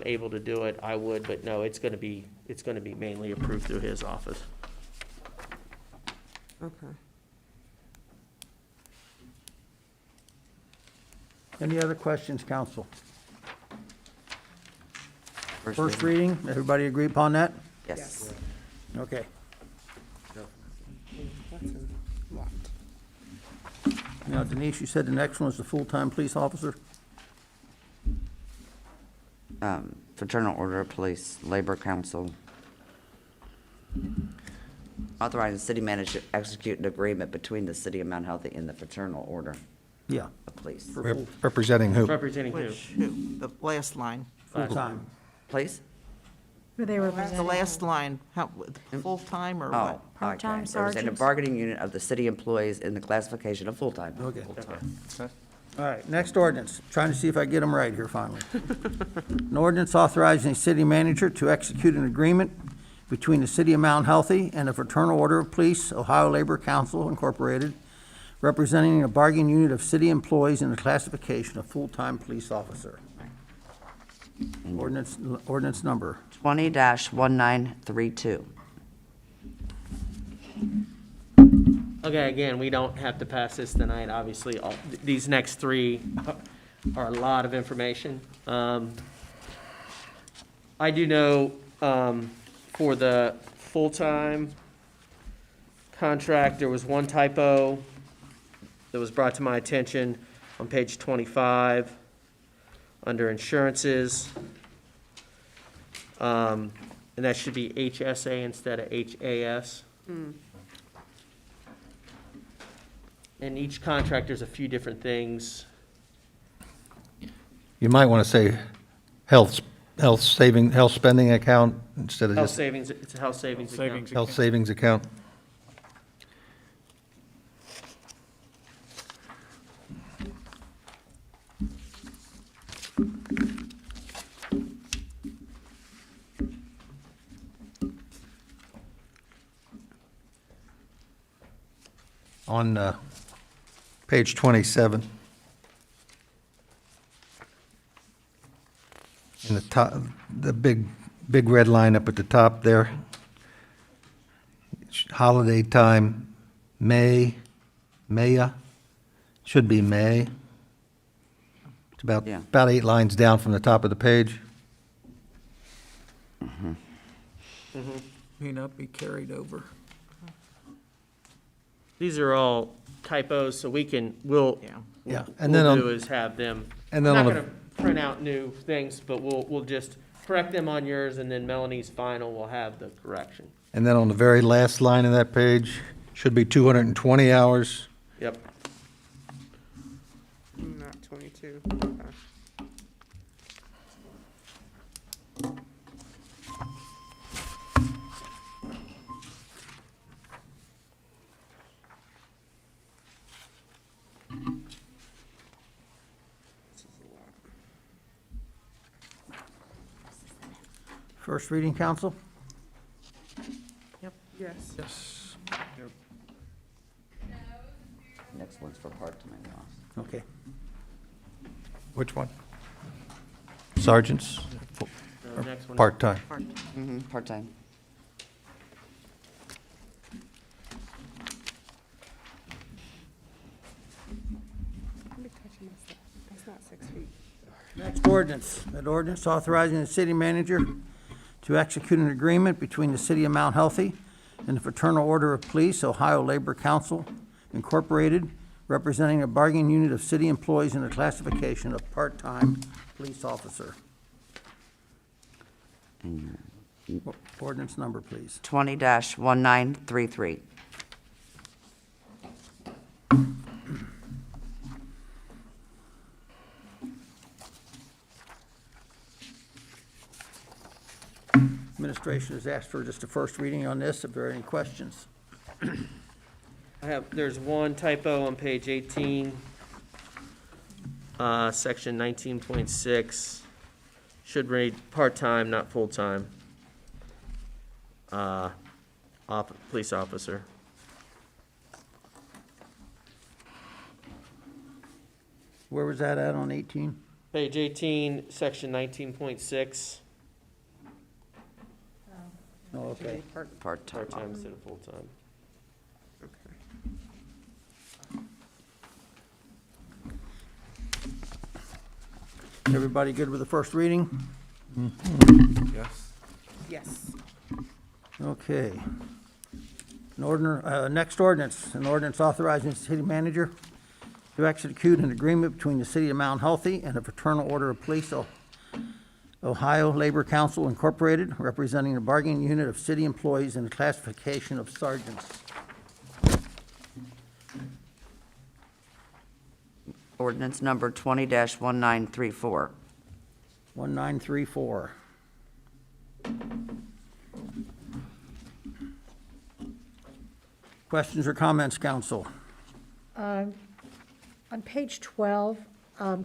able to do it, I would, but no, it's gonna be mainly approved through his office. Okay. Any other questions, council? First reading. reading, everybody agree upon that? Yes. Okay. That's a lot. Now Denise, you said the next one is the full-time police officer? Fraternal Order of Police, Labor Council. Authorizing the city manager to execute an agreement between the city of Mount Healthy and the Fraternal Order Yeah, of Police. Representing who? Representing who? Who? The last line. full-time. Please? Who they The represent? last line, how, full-time or Oh, what? Part-time okay. Representing a sergeants? bargaining unit of the city employees in the classification of full-time. Okay. All right, next ordinance. Trying to see if I get them right here finally. An ordinance authorizing the city manager to execute an agreement between the city of Mount Healthy and the Fraternal Order of Police, Ohio Labor Council Incorporated, representing a bargaining unit of city employees in the classification of full-time police officer. Ordinance number. 20-1932. Okay, again, we don't have to pass this tonight, obviously. These next three are a lot of information. I do know, for the full-time contract, there was one typo that was brought to my attention on page 25, under insurances. And that should be HSA instead of HAS. In each contract, there's a few different things. You might want to say health spending account instead of Health just savings, it's a health savings account. health savings account. On page 27, in the top, the big red line up at the top there, holiday time, Maya, should be May. It's Yeah. about 8 lines down from the top of the page. May not be carried over. These are all typos, so we'll Yeah, and then do on, is have them, I'm and then not on the, gonna print out new things, but we'll just correct them on yours, and then Melanie's final will have the correction. and then on the very last line of that page, should be 220 hours. Yep. Not 22. Okay. First reading, council? Yes. Yes. Next one's for part-time loss. Okay. Which one? Sergeants, The next one. part-time. Part-time. Let me touch my stuff. That's not 6 feet. Next ordinance. An ordinance authorizing the city manager to execute an agreement between the City of Mount Healthy and the Fraternal Order of Police, Ohio Labor Council Incorporated, representing a bargaining unit of city employees in the classification of part-time police officer. Ordinance number, please. 20-1933. Administration has asked for just a first reading on this. If there are any questions. There's one typo on page 18, section 19.6. Should read part-time, not full-time. Police officer. Where was that at on 18? Page 18, section 19.6, Oh, okay. Part-time. part-time instead of full-time. Everybody good with the first reading? Yes. Yes. Okay. Next ordinance, an ordinance authorizing the city manager to execute an agreement between the City of Mount Healthy and the Fraternal Order of Police, Ohio Labor Council Incorporated, representing a bargaining unit of city employees in the classification of sergeants. Ordinance number 20-1934. 1934. Questions or comments, council? On page 12,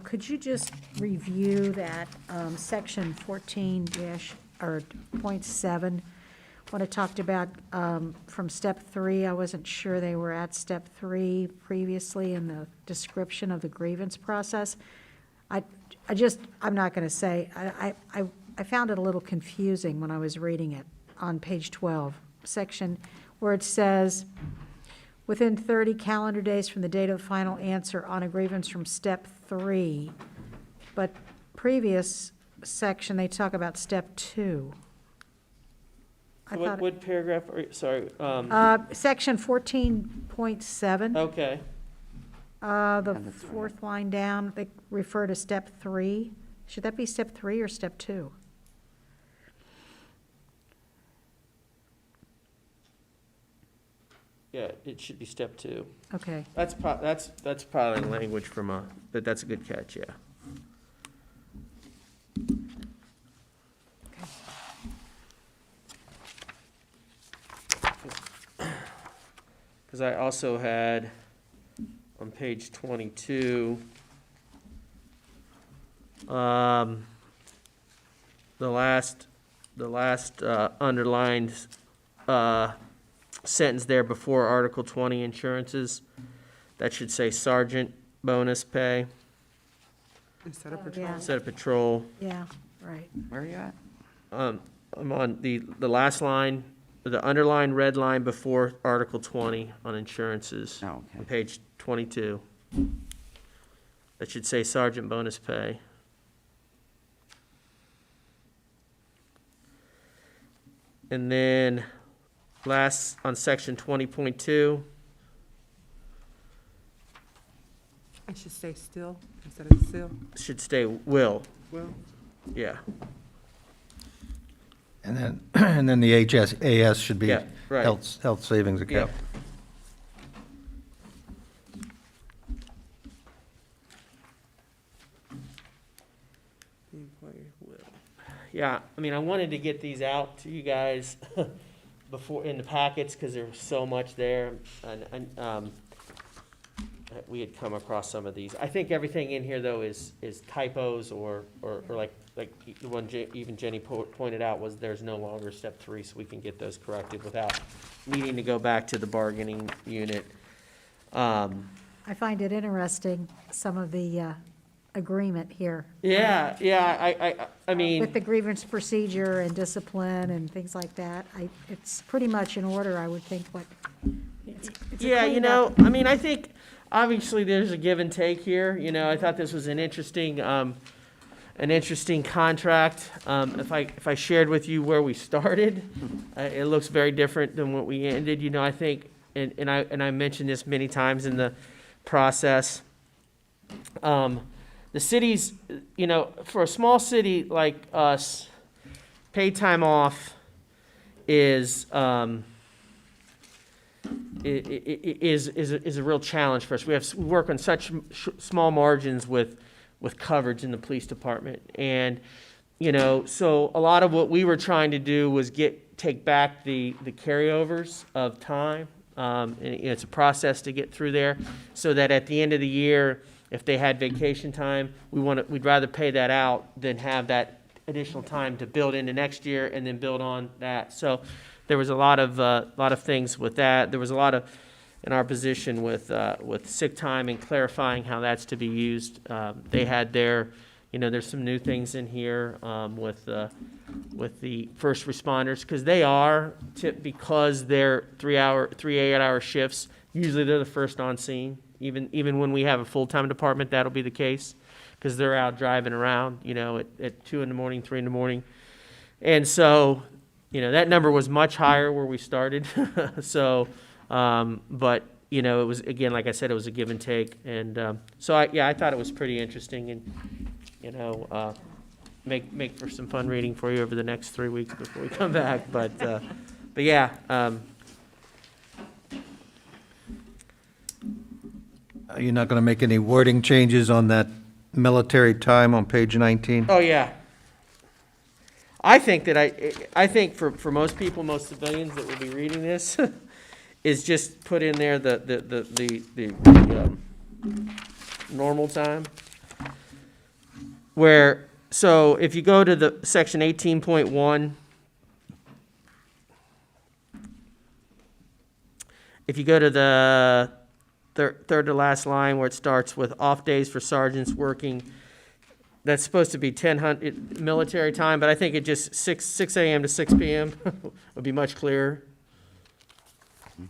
could you just review that section 14 or .7? When it talked about from step 3, I wasn't sure they were at step 3 previously in the description of the grievance process. I'm not going to say, I found it a little confusing when I was reading it on page 12, section where it says, within 30 calendar days from the date of final answer on a grievance from step 3. But previous section, they talk about step 2. I thought What paragraph, sorry, section 14.7, okay. the fourth line down, they refer to step 3. Should that be step 3 or step 2? Yeah, it should be step 2. Okay. That's probably language from but that's a good catch, yeah. Because I also had on page 22, the last underlined sentence there before Article 20 insurances, that should say sergeant bonus pay Instead of Oh, patrol. yeah. instead of patrol. Yeah, right. Where are you at? I'm on the last line, the underlined red line before Article 20 on insurances. Oh, okay. On page 22. That should say sergeant bonus pay. And then last, on section 20.2, It should stay still instead of still. should stay will, Well, yeah. And then the HSAS should be Yeah, right. health savings account. the employer will. Yeah, I mean, I wanted to get these out to you guys before, in the packets, because there was so much there, and we had come across some of these. I think everything in here, though, is typos, or like the one even Jenny pointed out, was there's no longer step 3, so we can get those corrected without needing to go back to the bargaining unit. I find it interesting, some of the agreement here. Yeah, I mean. With the grievance procedure and discipline and things like that. It's pretty much in order, I would think, what. It's a Yeah, you cleanup. know, I mean, I think, obviously, there's a give and take here, I thought this was an interesting, an interesting contract. If I shared with you where we started, it looks very different than what we ended. You know, I think, and I mentioned this many times in the process. The cities, you know, for a small city like us, paid time off is a real challenge for us. We work on such small margins with coverage in the police department, and you know, so a lot of what we were trying to do was take back the carryovers of time. And it's a process to get through there, so that at the end of the year, if they had vacation time, we'd rather pay that out than have that additional time to build into next year and then build on that. So there was a lot of things with that. There was a lot of, in our position with sick time and clarifying how that's to be used. They had their, you know, there's some new things in here with the first responders, because they are because they're 3 8-hour shifts. Usually they're the first on scene. Even when we have a full-time department, that'll be the case, because they're out driving around, you know, at 2 in the morning, 3 in the morning. And so, you know, that number was much higher where we started. So, but, you know, it was, again, like I said, it was a give and take. And so, I thought it was pretty interesting, and, you know, make for some fun reading for you over the next 3 weeks before we come back. But yeah. You're not going to make any wording changes on that military time on page 19? Oh, yeah. I think that I think for most people, most civilians that will be reading this, is just put in there the normal time. So if you go to the section 18.1, if you go to the third to last line where it starts with off days for sergeants working, that's supposed to be 1000 military time, but I think it just 6 a.m. to 6 p.m. would be much clearer.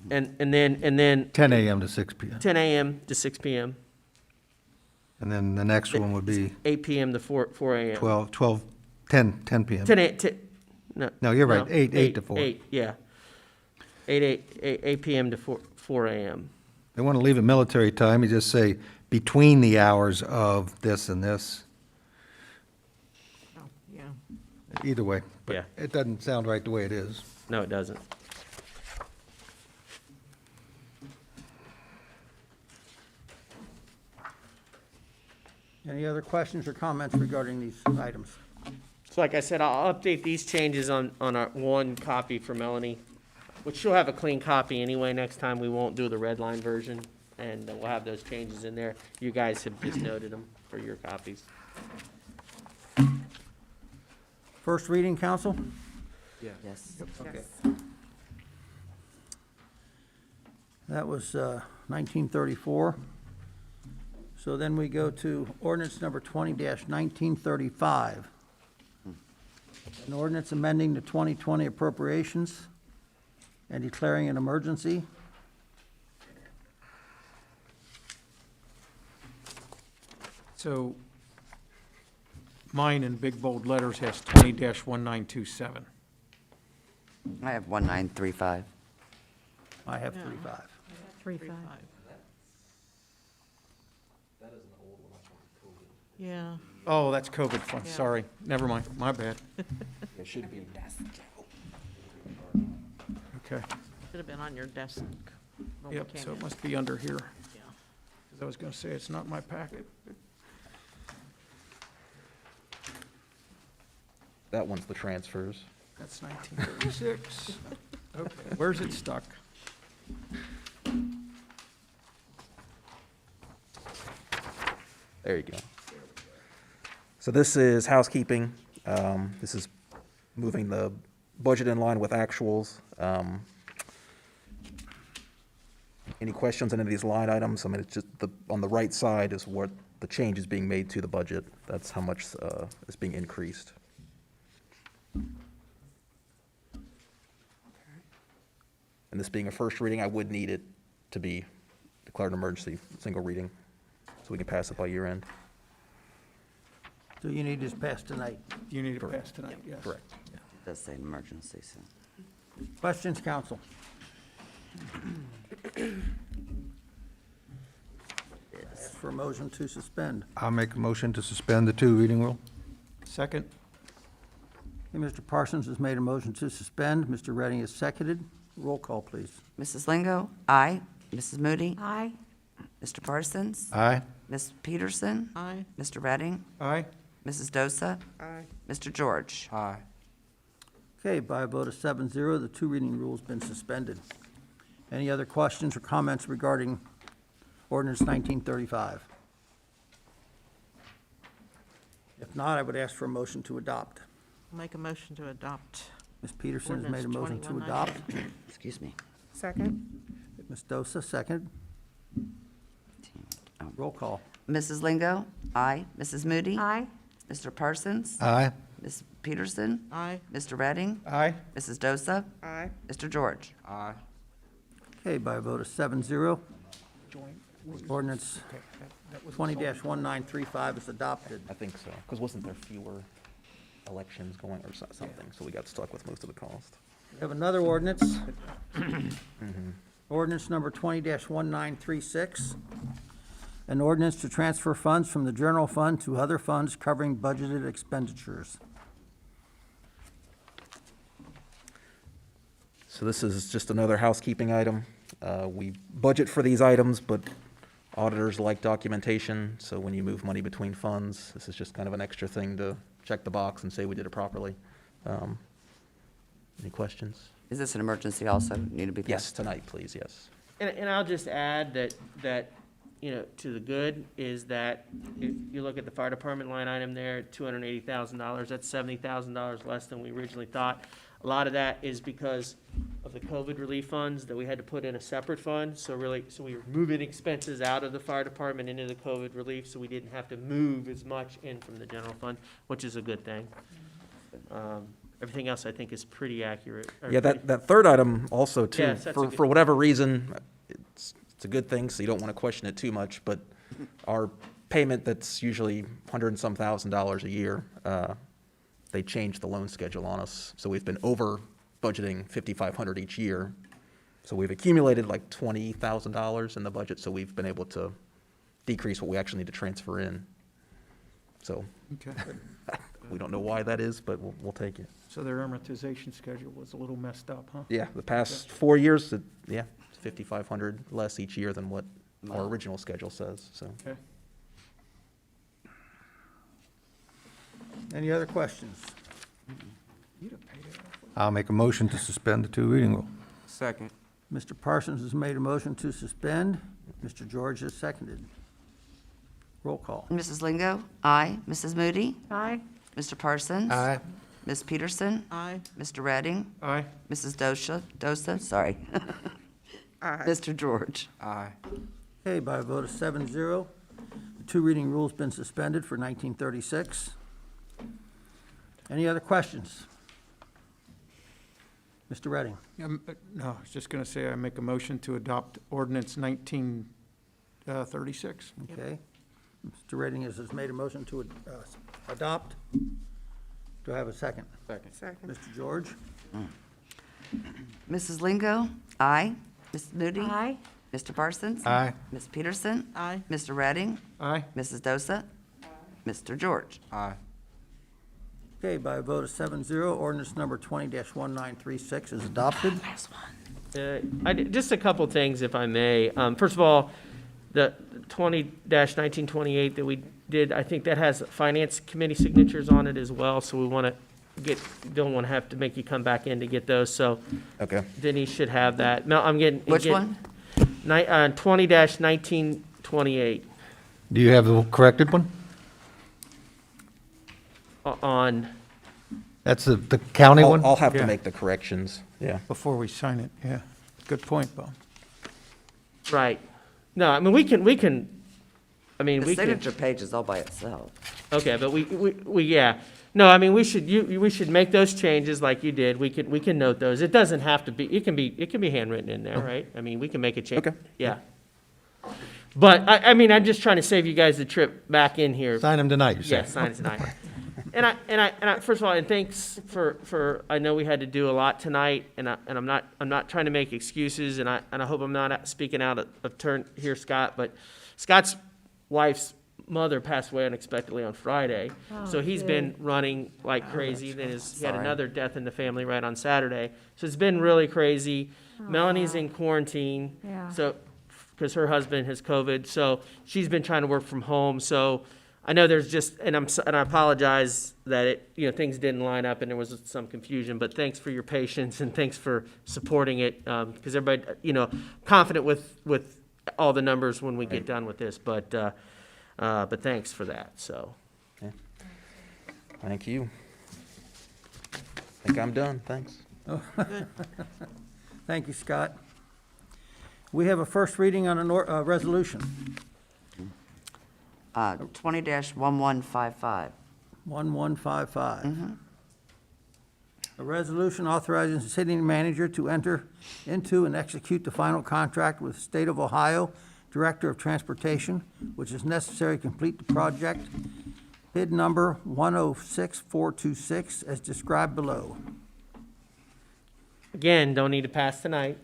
And then 10 a.m. to 6 p.m. 10 a.m. to 6 p.m. And then the next one would be 8 p.m. to 4 a.m. 10 p.m. 10 no. No, you're right, 8 to 4. 8, yeah. 8 p.m. to 4 a.m. They want to leave it military time, you just say between the hours of this and this, Yeah. either way. But Yeah. it doesn't sound right the way it is. No, it doesn't. Any other questions or comments regarding these items? So like I said, I'll update these changes on our one copy for Melanie, which she'll have a clean copy anyway next time. We won't do the red line version, and we'll have those changes in there. You guys have just noted them for your copies. First reading, council? Yes. Okay. That was 1934. So then we go to ordinance number 20-1935. An ordinance amending the 2020 appropriations and declaring an emergency. So mine in big bold letters has 20-1927. I have 1935. I have Yeah. 35. 3-5. Yeah. Oh, that's COVID fund, Yeah. sorry, never mind, my bad. It should be. Okay, Should have been on your desk. when we yep, came so it in. must be under here, Yeah. because I was gonna say it's not my packet. That one's the transfers. That's 1936. Okay, where's it stuck? There you go. So this is housekeeping. This is moving the budget in line with actuals. Any questions on any of these line items? I mean, it's just on the right side is what the change is being made to the budget. That's how much is being increased. And this being a first reading, I would need it to be declared an emergency, single reading, so we can pass it by year end. So you need this passed tonight. You need to pass tonight, yes. Correct. It does say an emergency, so. Questions, council? Ask for a motion to suspend. I'll make a motion to suspend the two reading rule. Second? Okay, Mr. Parsons has made a motion to suspend. Mr. Redding has seconded. Roll call, please. Mrs. Lingo? Aye. Mrs. Moody? Aye. Mr. Parsons? Aye. Ms. Peterson? Aye. Mr. Redding? Aye. Mrs. Dosa? Aye. Mr. George? Aye. Okay, by a vote of 7-0, the two reading rule's been suspended. Any other questions or comments regarding ordinance 1935? If not, I would ask for a motion to adopt. Make a motion to adopt. Ms. Peterson has made a Ordinance motion to adopt. 2198. Excuse me. Second? Ms. Dosa, second. Roll call. Mrs. Lingo? Aye. Mrs. Moody? Aye. Mr. Parsons? Aye. Ms. Peterson? Aye. Mr. Redding? Aye. Mrs. Dosa? Aye. Mr. George? Aye. Okay, by a vote of 7-0, ordinance 20-1935 is adopted. I think so, because wasn't there fewer elections going or something, so we got stuck with most of the cost. We have another ordinance. Ordinance number 20-1936. An ordinance to transfer funds from the general fund to other funds covering budgeted expenditures. So this is just another housekeeping item. We budget for these items, but auditors like documentation, so when you move money between funds, this is just kind of an extra thing to check the box and say we did it properly. Any questions? Is this an emergency also? Need to be passed? Yes, tonight, please, yes. And I'll just add that, you know, to the good is that if you look at the fire department line item there, $280,000, that's $70,000 less than we originally thought. A lot of that is because of the COVID relief funds that we had to put in a separate fund. So we were moving expenses out of the fire department into the COVID relief, so we didn't have to move as much in from the general fund, which is a good thing. Everything else I think is pretty accurate. or Yeah, pretty- that third item also too, Yes, that's a good- for whatever reason, it's a good thing, so you don't want to question it too much, but our payment that's usually $100 and some thousand a year, they changed the loan schedule on us, so we've been over budgeting $5,500 each year. So we've accumulated like $20,000 in the budget, so we've been able to decrease what we actually need to transfer in. So Okay. we don't know why that is, but we'll take it. So their amortization schedule was a little messed up, huh? Yeah, the past 4 years, yeah, it's 5,500 less each year than what our original schedule says, so. Okay. Any other questions? You'd have paid it off. I'll make a motion to suspend the two reading rule. Second. Mr. Parsons has made a motion to suspend. Mr. George has seconded. Roll call. Mrs. Lingo? Aye. Mrs. Moody? Aye. Mr. Parsons? Aye. Ms. Peterson? Aye. Mr. Redding? Aye. Mrs. Dosa, sorry. Aye. Mr. George? Aye. Okay, by a vote of 7-0, the two reading rule's been suspended for 1936. Any other questions? Mr. Redding? No, I was just going to say I make a motion to adopt ordinance 1936. Okay. Mr. Redding has made a motion to adopt. Do I have a second? Second. Mr. George? Mrs. Lingo? Aye. Ms. Moody? Aye. Mr. Parsons? Aye. Ms. Peterson? Aye. Mr. Redding? Aye. Mrs. Dosa? Mr. George? Aye. Okay, by a vote of 7-0, ordinance number 20-1936 is adopted. Just a couple things, if I may. First of all, the 20-1928 that we did, I think that has finance committee signatures on it as well, so we want to don't want to have to make you come back in to get those, so Okay. Denise should have that. No, I'm getting. Which one? 20-1928 Do you have the corrected one? on, That's the county one? I'll have to Yeah. make the corrections, yeah. Before we sign it, yeah. Good point, Bob. right. No, I mean, we can, I mean, The we can. signature page is all by itself. Okay, but we, yeah. No, I mean, we should make those changes like you did. We can note those. It doesn't have to be, it can be handwritten in there, right? I mean, we can make a change. Okay. Yeah. But, I mean, I'm just trying to save you guys the trip back in here. Sign them tonight, you say? Yes, sign it tonight. And I, first of all, and thanks for, I know we had to do a lot tonight, and I'm not trying to make excuses, and I hope I'm not speaking out of turn here, Scott, but Scott's wife's mother passed away unexpectedly on Friday. So he's been running like crazy. Then he had another death in the family right on Saturday. So it's been really crazy. Melanie's in quarantine. Yeah. So, because her husband has COVID, so she's been trying to work from home. So I know there's just, and I apologize that things didn't line up and there was some confusion, but thanks for your patience and thanks for supporting it, because everybody, confident with all the numbers when we get done with this, but thanks for that, so. Thank you. I think I'm done, thanks. Thank you, Scott. We have a first reading on a resolution. 20-1155. 1155. A resolution authorizing the city manager to enter into and execute the final contract with the State of Ohio Director of Transportation, which is necessary to complete the project. Bid number 106426 as described below. Again, don't need to pass tonight.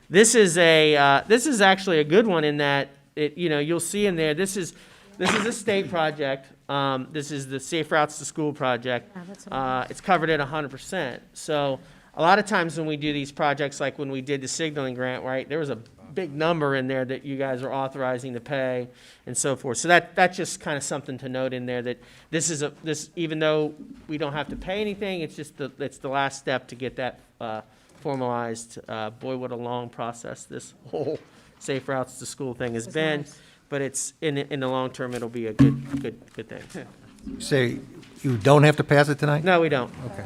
This is actually a good one in that you'll see in there, this is a state project. This is the Safe Routes to School project. Yeah, that's what It's covered at 100%. So a lot of times when we do these projects, like when we did the signaling grant, right, there was a big number in there that you guys are authorizing to pay and so forth. So that's just kind of something to note in there, that this even though we don't have to pay anything, it's just it's the last step to get that formalized. Boy, what a long process this whole Safe Routes to School thing has been. nice. But it's in the long term, it'll be a good thing. Say, you don't have to pass it tonight? No, we don't. Okay.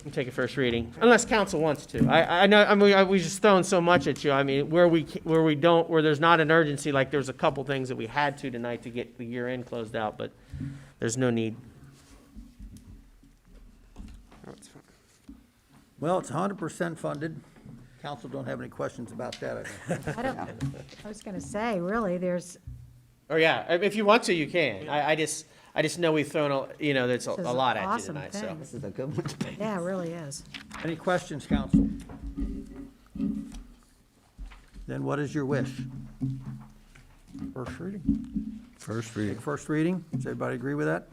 We'll take a first reading, unless council wants to. I know, I mean, we just throwing so much at you. I mean, where there's not an urgency, like there's a couple things that we had to tonight to get the year end closed out, but there's no need. Well, it's 100% funded. Council don't have any questions about that, I think. I was going to say, really, there's, Or yeah, if you want to, you can. I just know we've thrown there's a This is lot an at you awesome tonight, so. thing. This is a good one. yeah, it really is. Any questions, council? Then what is your wish? First reading. First Take reading. first reading? Does everybody agree with that?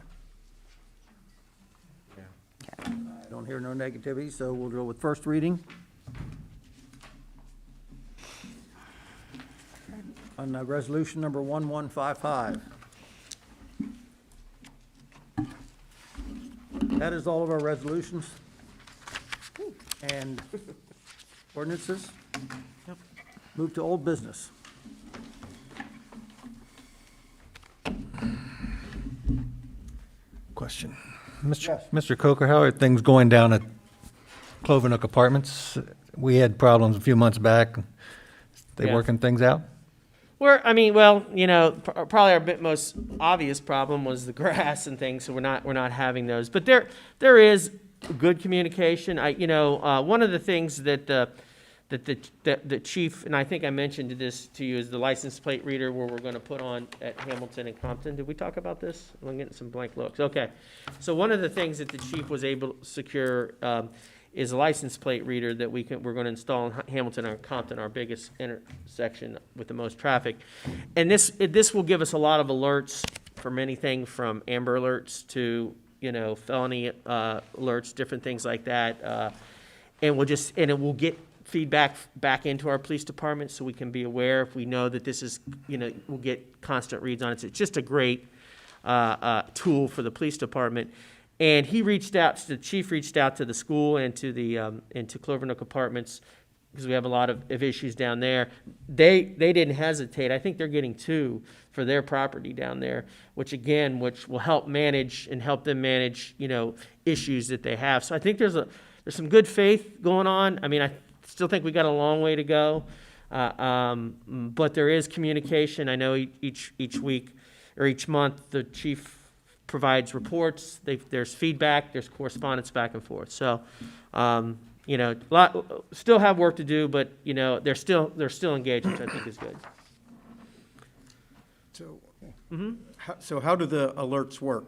I don't hear no negativity, so we'll go with first reading. On resolution number 1155. That is all of our resolutions and ordinances. Move to old business. Question. Yes. Mr. Coker, how are things going down at Clovernook Apartments? We had problems a few months back. They Yeah. working things out? Probably our most obvious problem was the grass and things, so we're not having those. But there is good communication. One of the things that the chief, and I think I mentioned this to you, is the license plate reader where we're going to put on at Hamilton and Compton. Did we talk about this? I'm getting some blank looks. Okay. So one of the things that the chief was able to secure is a license plate reader that we're going to install in Hamilton and Compton, our biggest intersection with the most traffic. And this will give us a lot of alerts from anything from Amber Alerts to, felony alerts, different things like that. And it will get feedback back into our police department so we can be aware if we know that this is, we'll get constant reads on it. So it's just a great tool for the police department. And the chief reached out to the school and to Clovernook Apartments, because we have a lot of issues down there. They didn't hesitate. I think they're getting 2 for their property down there, which will help them manage, issues that they have. So I think there's some good faith going on. I mean, I still think we got a long way to go, but there is communication. I know each week or each month the chief provides reports. There's feedback. There's correspondence back and forth. So you know, still have work to do, but, you know, they're still engaged, which I think is good. So, so how do the alerts work?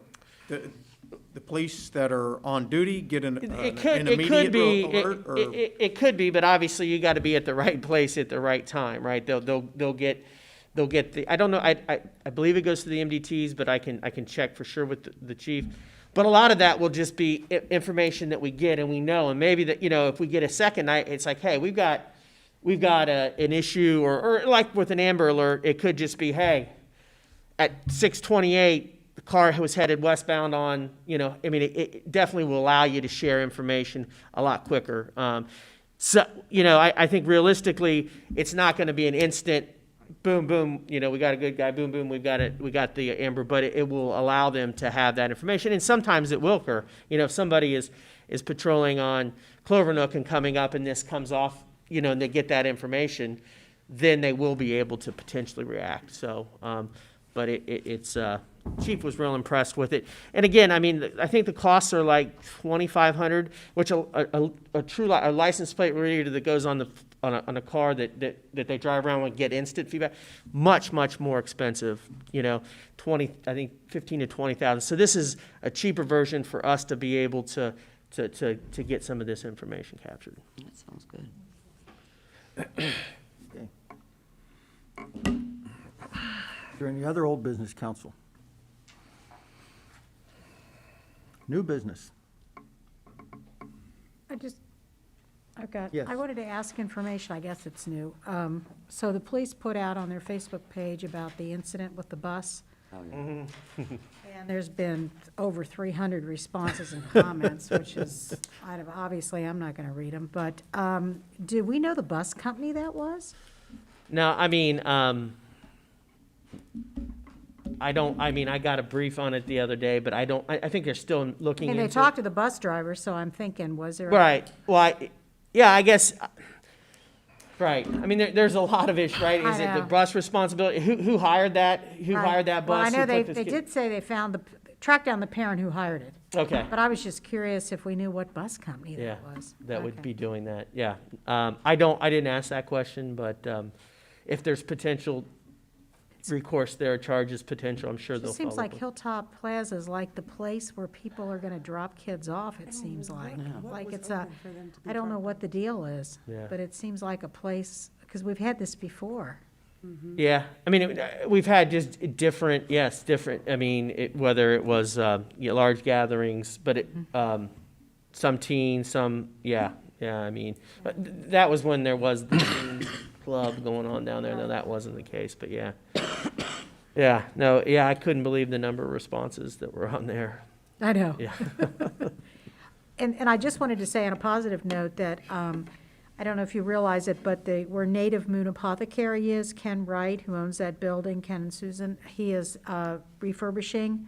The police that are on duty get an immediate alert? Or It could be, but obviously you got to be at the right place at the right time, right? They'll get the, I don't know, I believe it goes to the MDTs, but I can check for sure with the chief. But a lot of that will just be information that we get and we know, and maybe that, you know, if we get a second night, it's like, hey, we've got an issue, or like with an Amber Alert, it could just be, hey, at 6:28, the car was headed westbound on, you know, I mean, it definitely will allow you to share information a lot quicker. So, you know, I think realistically, it's not going to be an instant, boom, boom, you know, we got a good guy, boom, boom, we got the Amber, but it will allow them to have that information. And sometimes it will occur. You know, if somebody is patrolling on Clovernook and coming up and this comes off, you know, and they get that information, then they will be able to potentially react. So, but it's Chief was real impressed with it. And again, I mean, I think the costs are like $2,500, which a true license plate reader that goes on a car that they drive around and get instant feedback, much more expensive. You know, I think 15 to 20,000. So this is a cheaper version for us to be able to get some of this information captured. That sounds good. Okay. Is there any other old business, council? New business? I wanted to ask information, I guess it's new. So the police put out on their Facebook page about the incident with the bus, Oh, yeah. and there's been over 300 responses and comments, which is, obviously, I'm not going to read them, but do we know the bus company that was? No, I mean, I got a brief on it the other day, but I think they're still looking And into they talked to the bus driver, so I'm thinking, was there? Right. Well, yeah, I guess, right. I mean, there's a lot of issues, right? Is I it the know. bus responsibility? Who hired that? Who hired that Well, bus? I know Who they took this kid? did say they tracked down the parent who hired it. Okay. But I was just curious if we knew what bus company Yeah, that was. that would Okay. be doing that, yeah. I didn't ask that question, but if there's potential recourse there, charges potential, I'm sure It they'll just seems follow like up. Hilltop Plaza is like the place where people are gonna drop kids off, it seems like. Like it's I don't know what the deal is, Yeah. but it seems like a place, because we've had this before. Yeah, I mean, we've had just different, I mean, whether it was large gatherings, but some teens, some, yeah, I mean, but that was when there was the teen club going on down there. No, that wasn't the case, but yeah. I couldn't believe the number of responses that were on there. I know. Yeah. And I just wanted to say on a positive note that, I don't know if you realize it, but where Native Moon Apothecary is, Ken Wright, who owns that building, Ken and Susan, he is refurbishing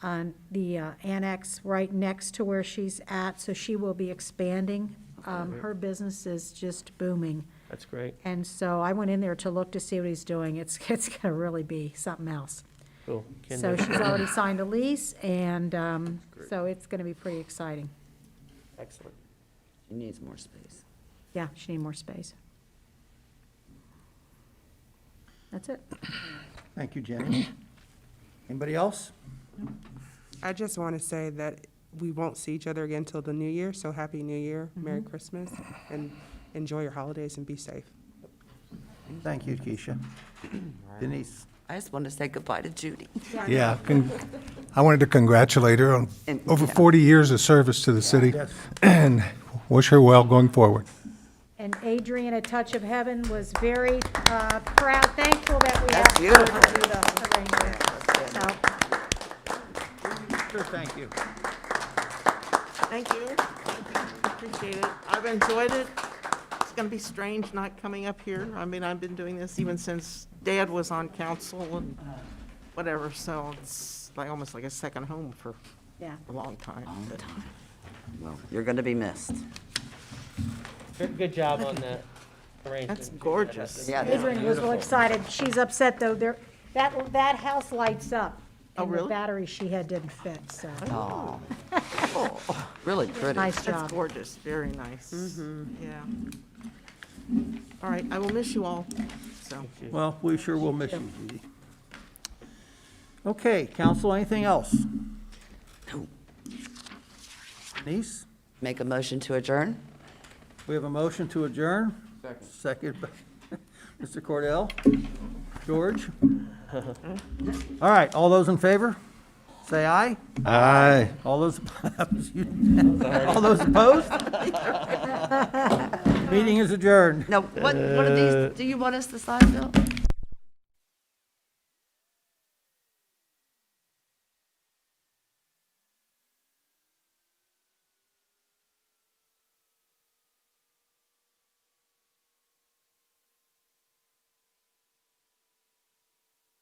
on the annex right next to where she's at, so she will be expanding. Her business is just booming. That's great. And so I went in there to look to see what he's doing. It's gonna really be something else. Cool. Ken So does- she's already signed a lease, and so it's gonna be pretty exciting. Excellent. She needs more space. Yeah, she need more space. That's it. Thank you, Jenny. Anybody else? I just want to say that we won't see each other again till the new year, so Happy New Year, Merry Christmas, and enjoy your holidays and be safe. Thank you, Keisha. Denise? I just wanted to say goodbye to Judy. Yeah, I wanted to congratulate her on And- over yeah. 40 years of service to the city Yes. and wish her well going forward. And Adrian, A Touch of Heaven, was very proud, thankful that we That's asked her to beautiful. do the arrangement. So, Sure, thank you. Thank you. Appreciate it. I've enjoyed it. It's going to be strange not coming up here. I mean, I've been doing this even since Dad was on council and whatever, so it's like almost like a second home for yeah. a long time. Well, you're going to be missed. Good job on that arrangement. That's gorgeous. Yeah, Adrian was real excited. She's upset, though, that house lights up. Oh, And the really? battery she had didn't fit, so. Oh, Really pretty. Nice That's job. gorgeous, very nice. Yeah. All right, I will miss you all, so. Well, we sure will miss you, Judy. Okay, council, anything else? Denise, Make a motion to adjourn? we have a motion to adjourn. Second by Mr. Cordell. George? All right, all those in favor? Say aye. Aye. All those, all those opposed? Meeting is adjourned. Now, what of these do you want us to sign, Bill?